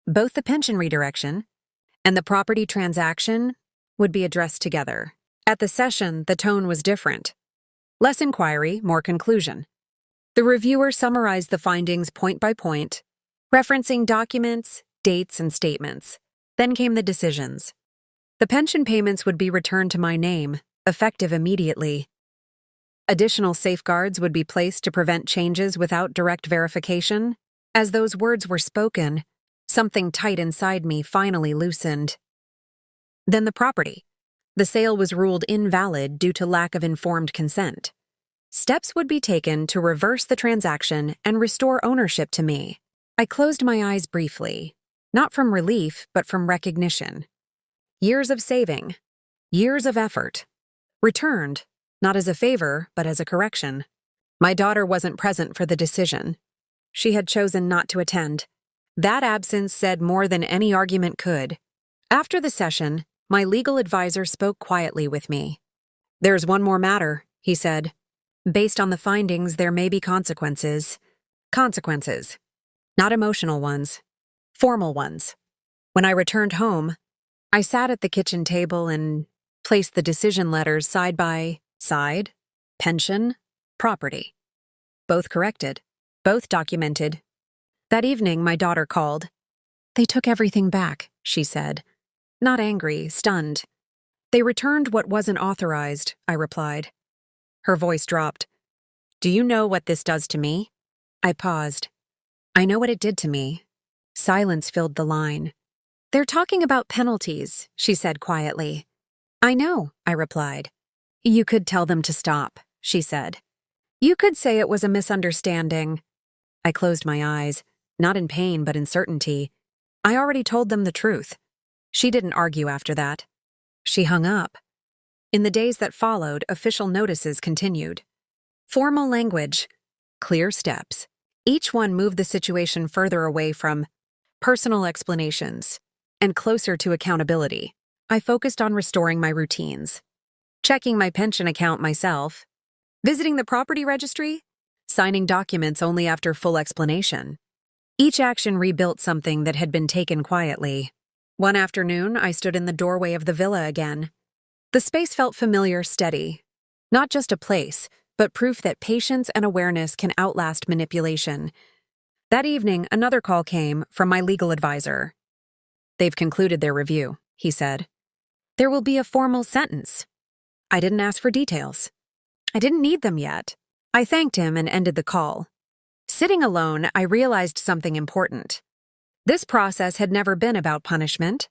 Both the pension redirection and the property transaction would be addressed together. At the session, the tone was different. Less inquiry, more conclusion. The reviewer summarized the findings point by point, referencing documents, dates, and statements. Then came the decisions. The pension payments would be returned to my name, effective immediately. Additional safeguards would be placed to prevent changes without direct verification. As those words were spoken, something tight inside me finally loosened. Then the property. The sale was ruled invalid due to lack of informed consent. Steps would be taken to reverse the transaction and restore ownership to me. I closed my eyes briefly, not from relief, but from recognition. Years of saving, years of effort, returned, not as a favor, but as a correction. My daughter wasn't present for the decision. She had chosen not to attend. That absence said more than any argument could. After the session, my legal advisor spoke quietly with me. There's one more matter, he said. Based on the findings, there may be consequences. Consequences. Not emotional ones. Formal ones. When I returned home, I sat at the kitchen table and placed the decision letters side by side. Pension, property. Both corrected. Both documented. That evening, my daughter called. They took everything back, she said. Not angry, stunned. They returned what wasn't authorized, I replied. Her voice dropped. Do you know what this does to me? I paused. I know what it did to me. Silence filled the line. They're talking about penalties, she said quietly. I know, I replied. You could tell them to stop, she said. You could say it was a misunderstanding. I closed my eyes, not in pain but in certainty. I already told them the truth. She didn't argue after that. She hung up. In the days that followed, official notices continued. Formal language, clear steps. Each one moved the situation further away from personal explanations and closer to accountability. I focused on restoring my routines. Checking my pension account myself, visiting the property registry, signing documents only after full explanation. Each action rebuilt something that had been taken quietly. One afternoon, I stood in the doorway of the villa again. The space felt familiar, steady. Not just a place, but proof that patience and awareness can outlast manipulation. That evening, another call came from my legal advisor. "They've concluded their review," he said. "There will be a formal sentence." I didn't ask for details. I didn't need them yet. I thanked him and ended the call. Sitting alone, I realized something important. This process had never been about punishment.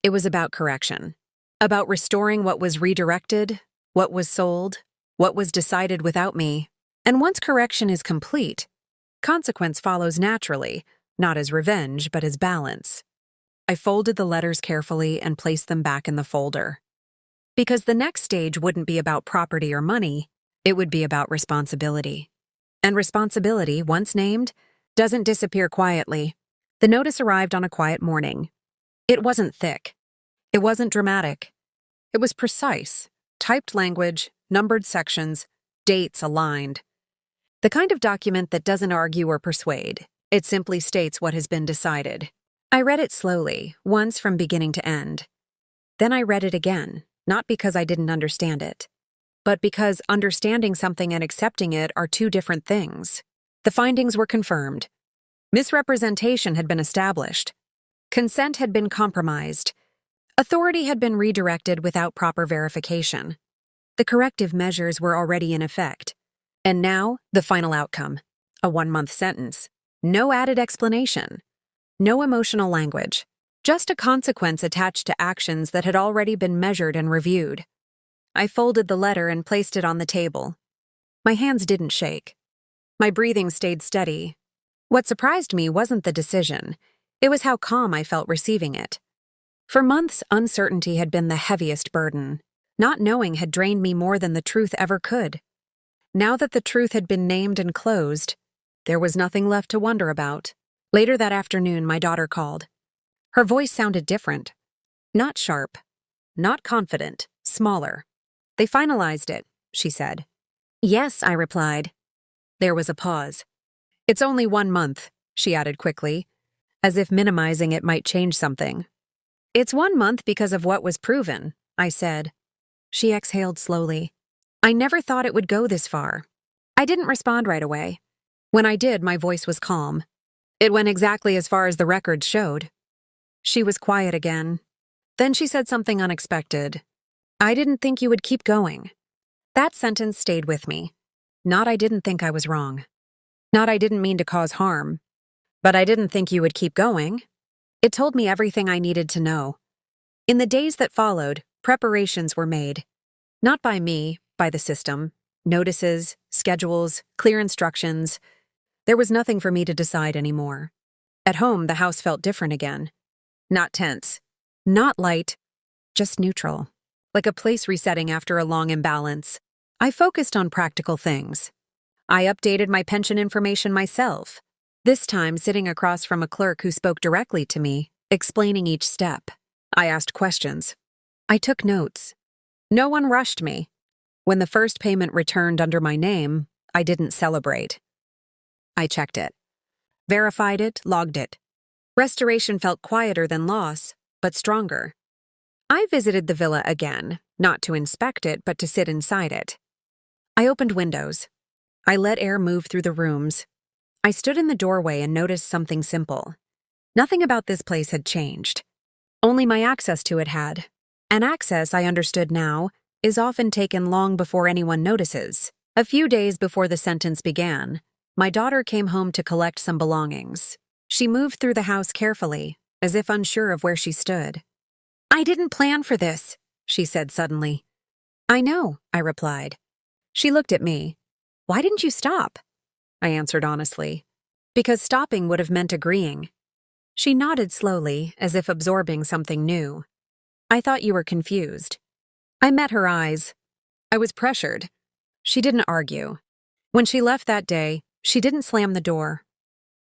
It was about correction. About restoring what was redirected, what was sold, what was decided without me. And once correction is complete, consequence follows naturally, not as revenge, but as balance. I folded the letters carefully and placed them back in the folder. Because the next stage wouldn't be about property or money, it would be about responsibility. And responsibility, once named, doesn't disappear quietly. The notice arrived on a quiet morning. It wasn't thick. It wasn't dramatic. It was precise, typed language, numbered sections, dates aligned. The kind of document that doesn't argue or persuade. It simply states what has been decided. I read it slowly, once from beginning to end. Then I read it again, not because I didn't understand it, but because understanding something and accepting it are two different things. The findings were confirmed. Misrepresentation had been established. Consent had been compromised. Authority had been redirected without proper verification. The corrective measures were already in effect. And now, the final outcome. A 1-month sentence. No added explanation. No emotional language. Just a consequence attached to actions that had already been measured and reviewed. I folded the letter and placed it on the table. My hands didn't shake. My breathing stayed steady. What surprised me wasn't the decision. It was how calm I felt receiving it. For months, uncertainty had been the heaviest burden. Not knowing had drained me more than the truth ever could. Now that the truth had been named and closed, there was nothing left to wonder about. Later that afternoon, my daughter called. Her voice sounded different. Not sharp. Not confident. Smaller. "They finalized it," she said. "Yes," I replied. There was a pause. "It's only 1 month," she added quickly, as if minimizing it might change something. "It's 1 month because of what was proven," I said. She exhaled slowly. "I never thought it would go this far." I didn't respond right away. When I did, my voice was calm. It went exactly as far as the records showed. She was quiet again. Then she said something unexpected. "I didn't think you would keep going." That sentence stayed with me. Not I didn't think I was wrong. Not I didn't mean to cause harm. But I didn't think you would keep going. It told me everything I needed to know. In the days that followed, preparations were made. Not by me, by the system. Notices, schedules, clear instructions. There was nothing for me to decide anymore. At home, the house felt different again. Not tense. Not light. Just neutral. Like a place resetting after a long imbalance. I focused on practical things. I updated my pension information myself, this time sitting across from a clerk who spoke directly to me, explaining each step. I asked questions. I took notes. No one rushed me. When the first payment returned under my name, I didn't celebrate. I checked it. Verified it, logged it. Restoration felt quieter than loss, but stronger. I visited the villa again, not to inspect it, but to sit inside it. I opened windows. I let air move through the rooms. I stood in the doorway and noticed something simple. Nothing about this place had changed. Only my access to it had. And access, I understood now, is often taken long before anyone notices. A few days before the sentence began, my daughter came home to collect some belongings. She moved through the house carefully, as if unsure of where she stood. "I didn't plan for this," she said suddenly. "I know," I replied. She looked at me. "Why didn't you stop?" I answered honestly. "Because stopping would have meant agreeing." She nodded slowly, as if absorbing something new. "I thought you were confused." I met her eyes. I was pressured. She didn't argue. When she left that day, she didn't slam the door.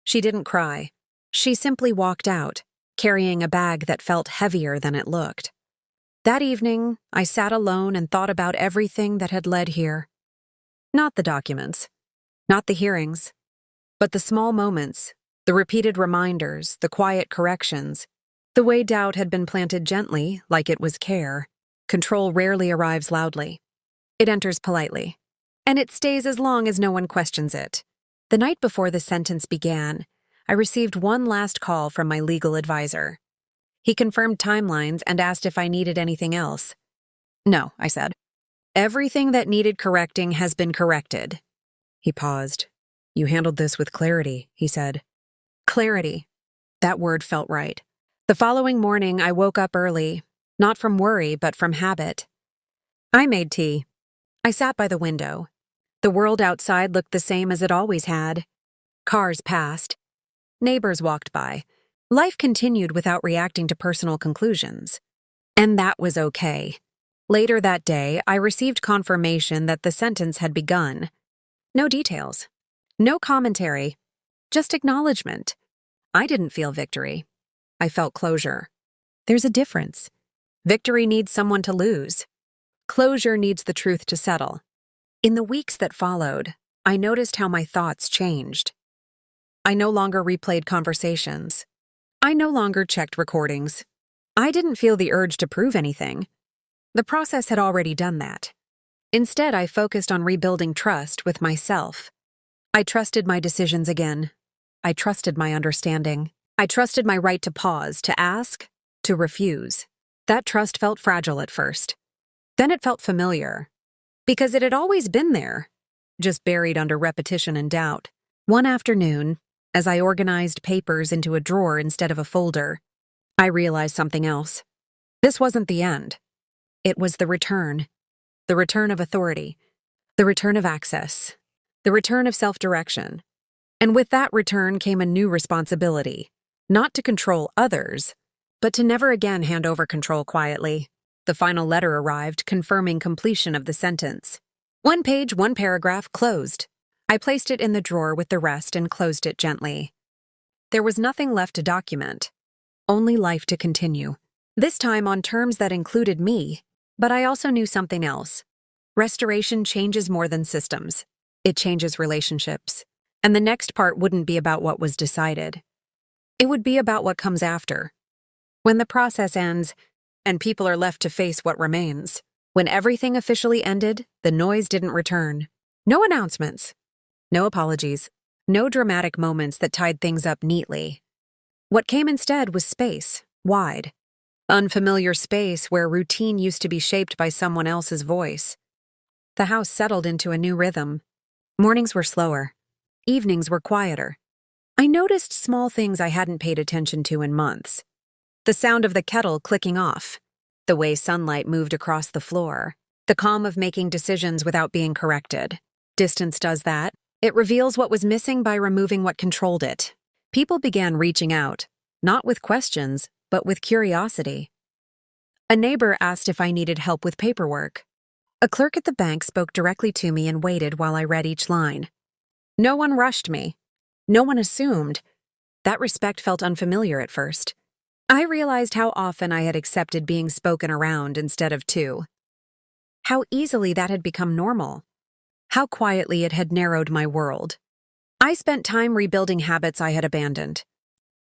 She didn't cry. She simply walked out, carrying a bag that felt heavier than it looked. That evening, I sat alone and thought about everything that had led here. Not the documents, not the hearings, but the small moments, the repeated reminders, the quiet corrections, the way doubt had been planted gently, like it was care. Control rarely arrives loudly. It enters politely. And it stays as long as no one questions it. The night before the sentence began, I received one last call from my legal advisor. He confirmed timelines and asked if I needed anything else. No, I said. Everything that needed correcting has been corrected. He paused. You handled this with clarity, he said. Clarity. That word felt right. The following morning, I woke up early, not from worry, but from habit. I made tea. I sat by the window. The world outside looked the same as it always had. Cars passed. Neighbors walked by. Life continued without reacting to personal conclusions. And that was okay. Later that day, I received confirmation that the sentence had begun. No details. No commentary. Just acknowledgement. I didn't feel victory. I felt closure. There's a difference. Victory needs someone to lose. Closure needs the truth to settle. In the weeks that followed, I noticed how my thoughts changed. I no longer replayed conversations. I no longer checked recordings. I didn't feel the urge to prove anything. The process had already done that. Instead, I focused on rebuilding trust with myself. I trusted my decisions again. I trusted my understanding. I trusted my right to pause, to ask, to refuse. That trust felt fragile at first. Then it felt familiar. Because it had always been there, just buried under repetition and doubt. One afternoon, as I organized papers into a drawer instead of a folder, I realized something else. This wasn't the end. It was the return. The return of authority. The return of access. The return of self-direction. And with that return came a new responsibility. Not to control others, but to never again hand over control quietly. The final letter arrived, confirming completion of the sentence. 1 page, 1 paragraph, closed. I placed it in the drawer with the rest and closed it gently. There was nothing left to document. Only life to continue. This time on terms that included me, but I also knew something else. Restoration changes more than systems. It changes relationships. And the next part wouldn't be about what was decided. It would be about what comes after. When the process ends, and people are left to face what remains. When everything officially ended, the noise didn't return. No announcements. No apologies. No dramatic moments that tied things up neatly. What came instead was space, wide. Unfamiliar space where routine used to be shaped by someone else's voice. The house settled into a new rhythm. Mornings were slower. Evenings were quieter. I noticed small things I hadn't paid attention to in months. The sound of the kettle clicking off. The way sunlight moved across the floor. The calm of making decisions without being corrected. Distance does that. It reveals what was missing by removing what controlled it. People began reaching out, not with questions, but with curiosity. A neighbor asked if I needed help with paperwork. A clerk at the bank spoke directly to me and waited while I read each line. No one rushed me. No one assumed. That respect felt unfamiliar at first. I realized how often I had accepted being spoken around instead of to. How easily that had become normal. How quietly it had narrowed my world. I spent time rebuilding habits I had abandoned.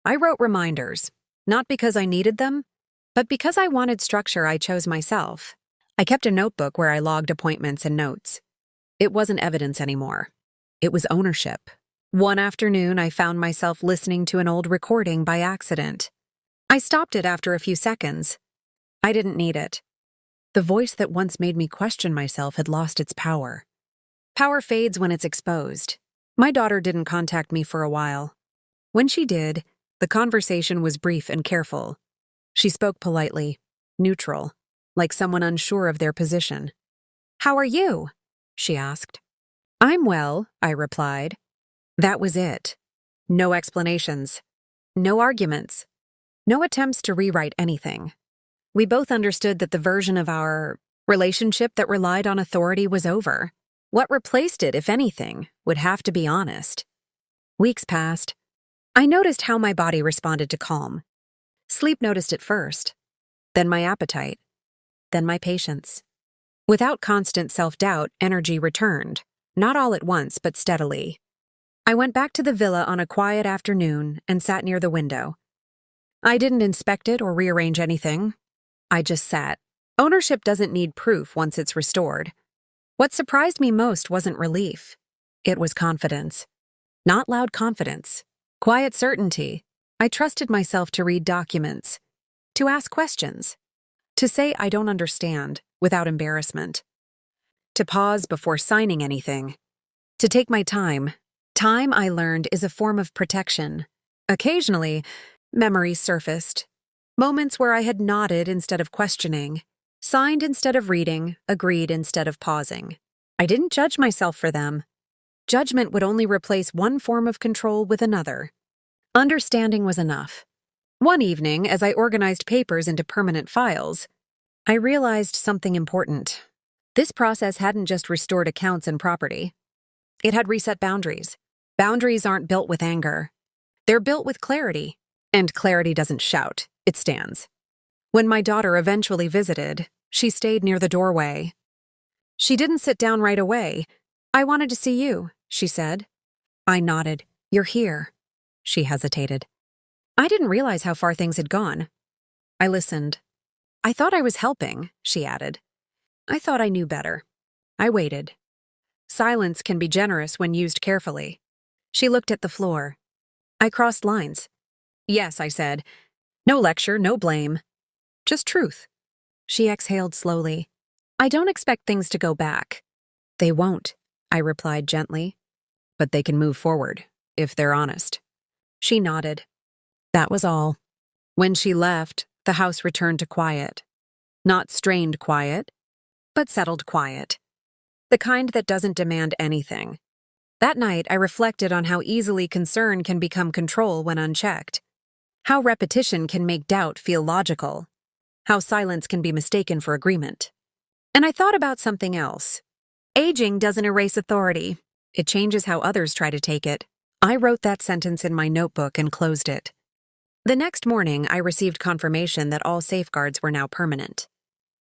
I wrote reminders, not because I needed them, but because I wanted structure I chose myself. I kept a notebook where I logged appointments and notes. It wasn't evidence anymore. It was ownership. One afternoon, I found myself listening to an old recording by accident. I stopped it after a few seconds. I didn't need it. The voice that once made me question myself had lost its power. Power fades when it's exposed. My daughter didn't contact me for a while. When she did, the conversation was brief and careful. She spoke politely, neutral, like someone unsure of their position. "How are you?" she asked. "I'm well," I replied. That was it. No explanations. No arguments. No attempts to rewrite anything. We both understood that the version of our relationship that relied on authority was over. What replaced it, if anything, would have to be honest. Weeks passed. I noticed how my body responded to calm. Sleep noticed it first. Then my appetite. then my patience. Without constant self-doubt, energy returned, not all at once, but steadily. I went back to the villa on a quiet afternoon and sat near the window. I didn't inspect it or rearrange anything. I just sat. Ownership doesn't need proof once it's restored. What surprised me most wasn't relief. It was confidence. Not loud confidence. Quiet certainty. I trusted myself to read documents, to ask questions, to say I don't understand without embarrassment, to pause before signing anything, to take my time. Time, I learned, is a form of protection. Occasionally, memories surfaced. Moments where I had nodded instead of questioning, signed instead of reading, agreed instead of pausing. I didn't judge myself for them. Judgment would only replace one form of control with another. Understanding was enough. One evening, as I organized papers into permanent files, I realized something important. This process hadn't just restored accounts and property. It had reset boundaries. Boundaries aren't built with anger. They're built with clarity. And clarity doesn't shout, it stands. When my daughter eventually visited, she stayed near the doorway. She didn't sit down right away. "I wanted to see you," she said. I nodded. "You're here." She hesitated. I didn't realize how far things had gone. I listened. "I thought I was helping," she added. I thought I knew better. I waited. Silence can be generous when used carefully. She looked at the floor. I crossed lines. "Yes," I said. "No lecture, no blame. Just truth." She exhaled slowly. "I don't expect things to go back." "They won't," I replied gently. "But they can move forward, if they're honest." She nodded. That was all. When she left, the house returned to quiet. Not strained quiet, but settled quiet. The kind that doesn't demand anything. That night, I reflected on how easily concern can become control when unchecked. How repetition can make doubt feel logical. How silence can be mistaken for agreement. And I thought about something else. Aging doesn't erase authority. It changes how others try to take it. I wrote that sentence in my notebook and closed it. The next morning, I received confirmation that all safeguards were now permanent.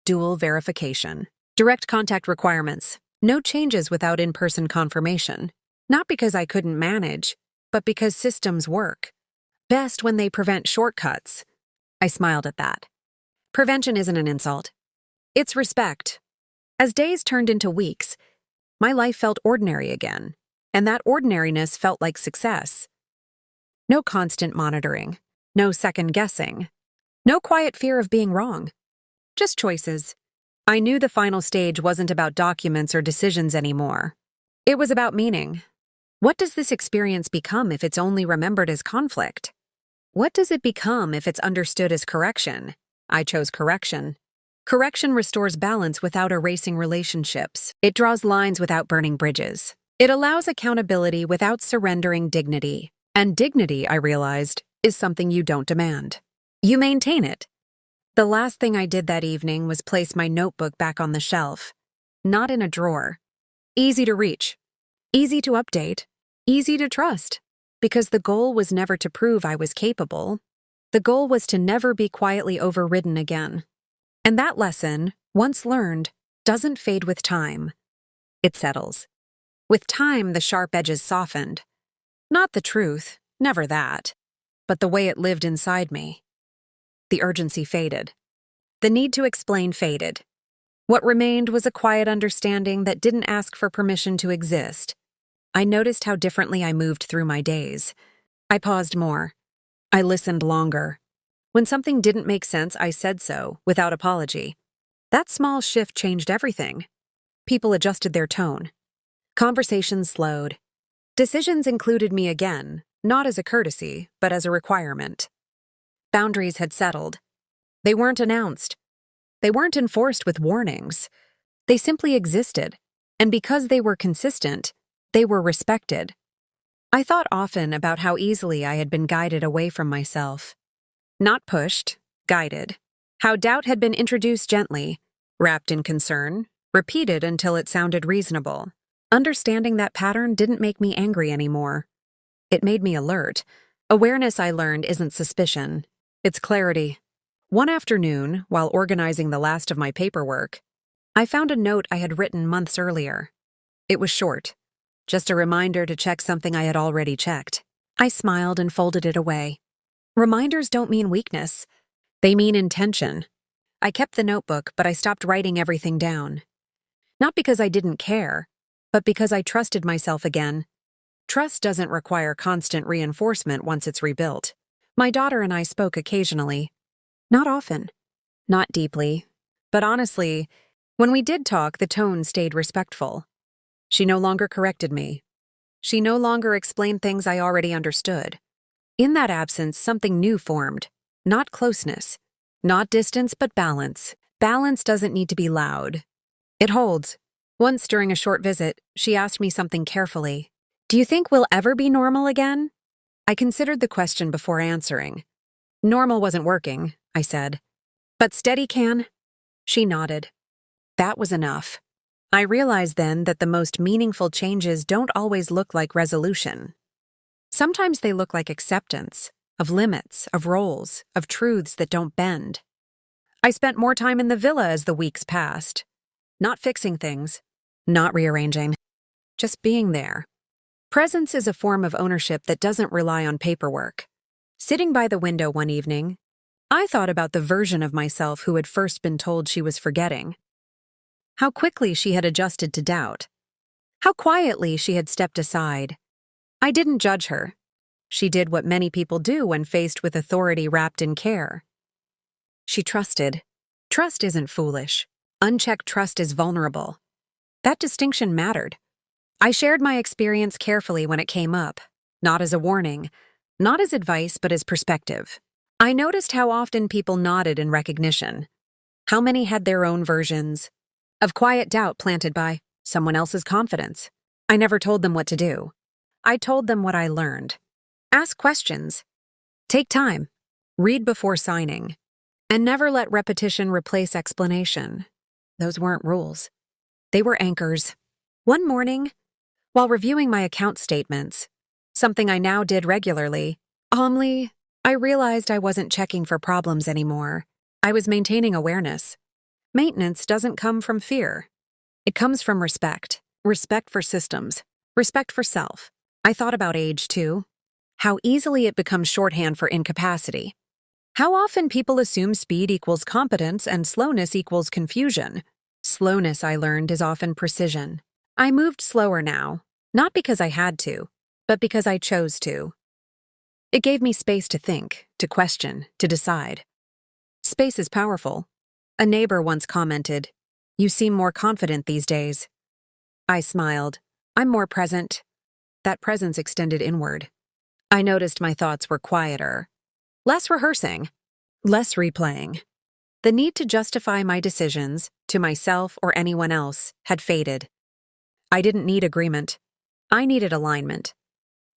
Dual verification. Direct contact requirements. No changes without in-person confirmation. Not because I couldn't manage, but because systems work. Best when they prevent shortcuts. I smiled at that. Prevention isn't an insult. It's respect. As days turned into weeks, my life felt ordinary again, and that ordinariness felt like success. No constant monitoring, no second guessing, no quiet fear of being wrong. Just choices. I knew the final stage wasn't about documents or decisions anymore. It was about meaning. What does this experience become if it's only remembered as conflict? What does it become if it's understood as correction? I chose correction. Correction restores balance without erasing relationships. It draws lines without burning bridges. It allows accountability without surrendering dignity. And dignity, I realized, is something you don't demand. You maintain it. The last thing I did that evening was place my notebook back on the shelf. Not in a drawer. Easy to reach. Easy to update. Easy to trust. Because the goal was never to prove I was capable. The goal was to never be quietly overridden again. And that lesson, once learned, doesn't fade with time. It settles. With time, the sharp edges softened. Not the truth, never that, but the way it lived inside me. The urgency faded. The need to explain faded. What remained was a quiet understanding that didn't ask for permission to exist. I noticed how differently I moved through my days. I paused more. I listened longer. When something didn't make sense, I said so, without apology. That small shift changed everything. People adjusted their tone. Conversations slowed. Decisions included me again, not as a courtesy, but as a requirement. Boundaries had settled. They weren't announced. They weren't enforced with warnings. They simply existed, and because they were consistent, they were respected. I thought often about how easily I had been guided away from myself. Not pushed, guided. How doubt had been introduced gently, wrapped in concern, repeated until it sounded reasonable. Understanding that pattern didn't make me angry anymore. It made me alert. Awareness, I learned, isn't suspicion. It's clarity. One afternoon, while organizing the last of my paperwork, I found a note I had written months earlier. It was short, just a reminder to check something I had already checked. I smiled and folded it away. Reminders don't mean weakness. They mean intention. I kept the notebook, but I stopped writing everything down. Not because I didn't care, but because I trusted myself again. Trust doesn't require constant reinforcement once it's rebuilt. My daughter and I spoke occasionally. Not often. Not deeply. But honestly, when we did talk, the tone stayed respectful. She no longer corrected me. She no longer explained things I already understood. In that absence, something new formed. Not closeness. Not distance, but balance. Balance doesn't need to be loud. It holds. Once during a short visit, she asked me something carefully. "Do you think we'll ever be normal again?" I considered the question before answering. "Normal wasn't working," I said. "But steady can?" She nodded. That was enough. I realized then that the most meaningful changes don't always look like resolution. Sometimes they look like acceptance, of limits, of roles, of truths that don't bend. I spent more time in the villa as the weeks passed. Not fixing things, not rearranging, just being there. Presence is a form of ownership that doesn't rely on paperwork. Sitting by the window one evening, I thought about the version of myself who had first been told she was forgetting. How quickly she had adjusted to doubt. How quietly she had stepped aside. I didn't judge her. She did what many people do when faced with authority wrapped in care. She trusted. Trust isn't foolish. Unchecked trust is vulnerable. That distinction mattered. I shared my experience carefully when it came up, not as a warning, not as advice, but as perspective. I noticed how often people nodded in recognition. How many had their own versions of quiet doubt planted by someone else's confidence. I never told them what to do. I told them what I learned. Ask questions. Take time. Read before signing. And never let repetition replace explanation. Those weren't rules. They were anchors. One morning, while reviewing my account statements, something I now did regularly, calmly, I realized I wasn't checking for problems anymore. I was maintaining awareness. Maintenance doesn't come from fear. It comes from respect. Respect for systems. Respect for self. I thought about age, too. How easily it becomes shorthand for incapacity. How often people assume speed equals competence and slowness equals confusion. Slowness, I learned, is often precision. I moved slower now, not because I had to, but because I chose to. It gave me space to think, to question, to decide. Space is powerful. A neighbor once commented, "You seem more confident these days." I smiled. I'm more present. That presence extended inward. I noticed my thoughts were quieter. Less rehearsing. Less replaying. The need to justify my decisions, to myself or anyone else, had faded. I didn't need agreement. I needed alignment.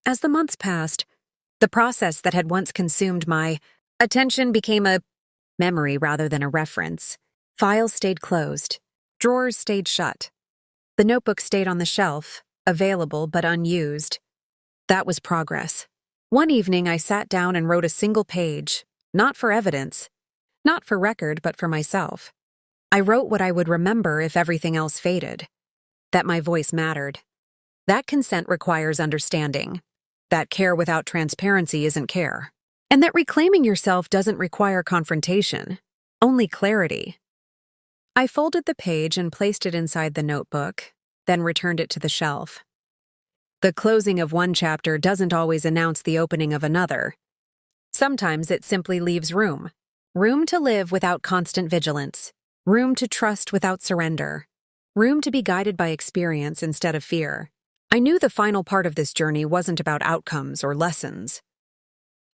As the months passed, the process that had once consumed my attention became a memory rather than a reference. Files stayed closed. Drawers stayed shut. The notebook stayed on the shelf, available but unused. That was progress. One evening I sat down and wrote a single page, not for evidence, not for record, but for myself. I wrote what I would remember if everything else faded. That my voice mattered. That consent requires understanding. That care without transparency isn't care. And that reclaiming yourself doesn't require confrontation, only clarity. I folded the page and placed it inside the notebook, then returned it to the shelf. The closing of one chapter doesn't always announce the opening of another. Sometimes it simply leaves room. Room to live without constant vigilance. Room to trust without surrender. Room to be guided by experience instead of fear. I knew the final part of this journey wasn't about outcomes or lessons.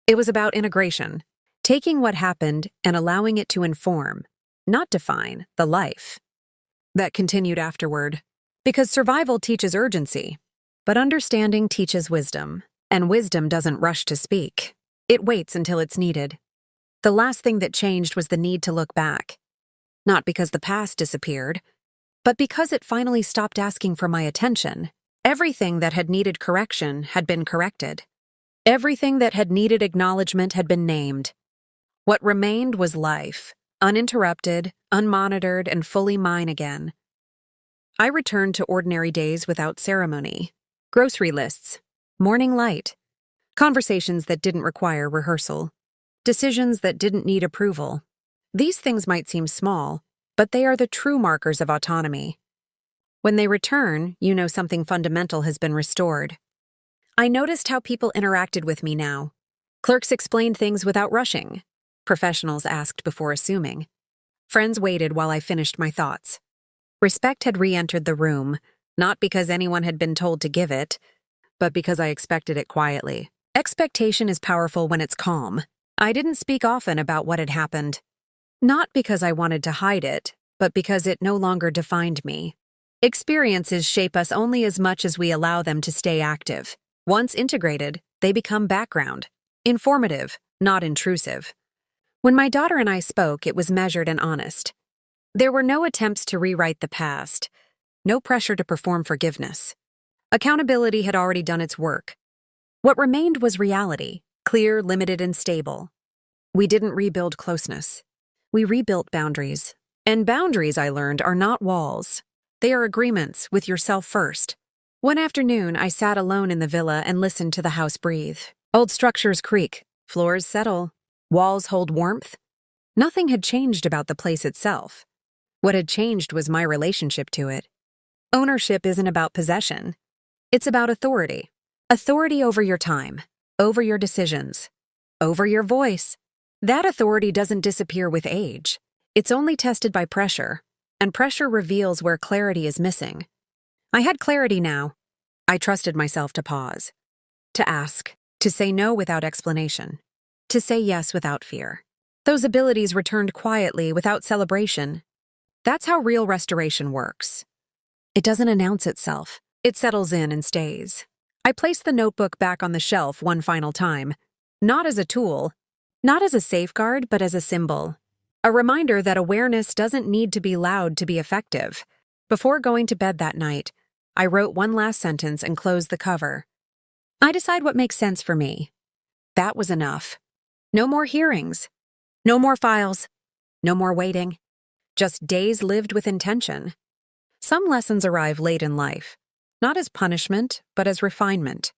It was about integration, taking what happened and allowing it to inform, not define, the life that continued afterward. Because survival teaches urgency, but understanding teaches wisdom, and wisdom doesn't rush to speak. It waits until it's needed. The last thing that changed was the need to look back. Not because the past disappeared, but because it finally stopped asking for my attention. Everything that had needed correction had been corrected. Everything that had needed acknowledgement had been named. What remained was life, uninterrupted, unmonitored, and fully mine again. I returned to ordinary days without ceremony. Grocery lists, morning light, conversations that didn't require rehearsal, decisions that didn't need approval. These things might seem small, but they are the true markers of autonomy. When they return, you know something fundamental has been restored. I noticed how people interacted with me now. Clerks explained things without rushing. Professionals asked before assuming. Friends waited while I finished my thoughts. Respect had re-entered the room, not because anyone had been told to give it, but because I expected it quietly. Expectation is powerful when it's calm. I didn't speak often about what had happened. Not because I wanted to hide it, but because it no longer defined me. Experiences shape us only as much as we allow them to stay active. Once integrated, they become background. Informative, not intrusive. When my daughter and I spoke, it was measured and honest. There were no attempts to rewrite the past, no pressure to perform forgiveness. Accountability had already done its work. What remained was reality, clear, limited, and stable. We didn't rebuild closeness. We rebuilt boundaries. And boundaries, I learned, are not walls. They are agreements with yourself first. One afternoon, I sat alone in the villa and listened to the house breathe. Old structures creak, floors settle, walls hold warmth. Nothing had changed about the place itself. What had changed was my relationship to it. Ownership isn't about possession. It's about authority. Authority over your time, over your decisions, over your voice. That authority doesn't disappear with age. It's only tested by pressure, and pressure reveals where clarity is missing. I had clarity now. I trusted myself to pause, to ask, to say no without explanation, to say yes without fear. Those abilities returned quietly without celebration. That's how real restoration works. It doesn't announce itself. It settles in and stays. I placed the notebook back on the shelf one final time, not as a tool, not as a safeguard, but as a symbol. A reminder that awareness doesn't need to be loud to be effective. Before going to bed that night, I wrote one last sentence and closed the cover. I decide what makes sense for me. That was enough. No more hearings. No more files. No more waiting. Just days lived with intention. Some lessons arrive late in life, not as punishment, but as refinement.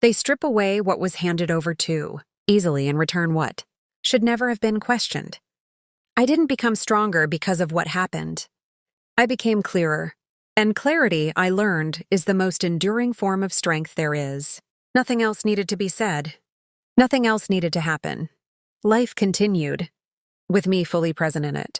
They strip away what was handed over too easily and return what should never have been questioned. I didn't become stronger because of what happened. I became clearer. And clarity, I learned, is the most enduring form of strength there is. Nothing else needed to be said. Nothing else needed to happen. Life continued, with me fully present in it.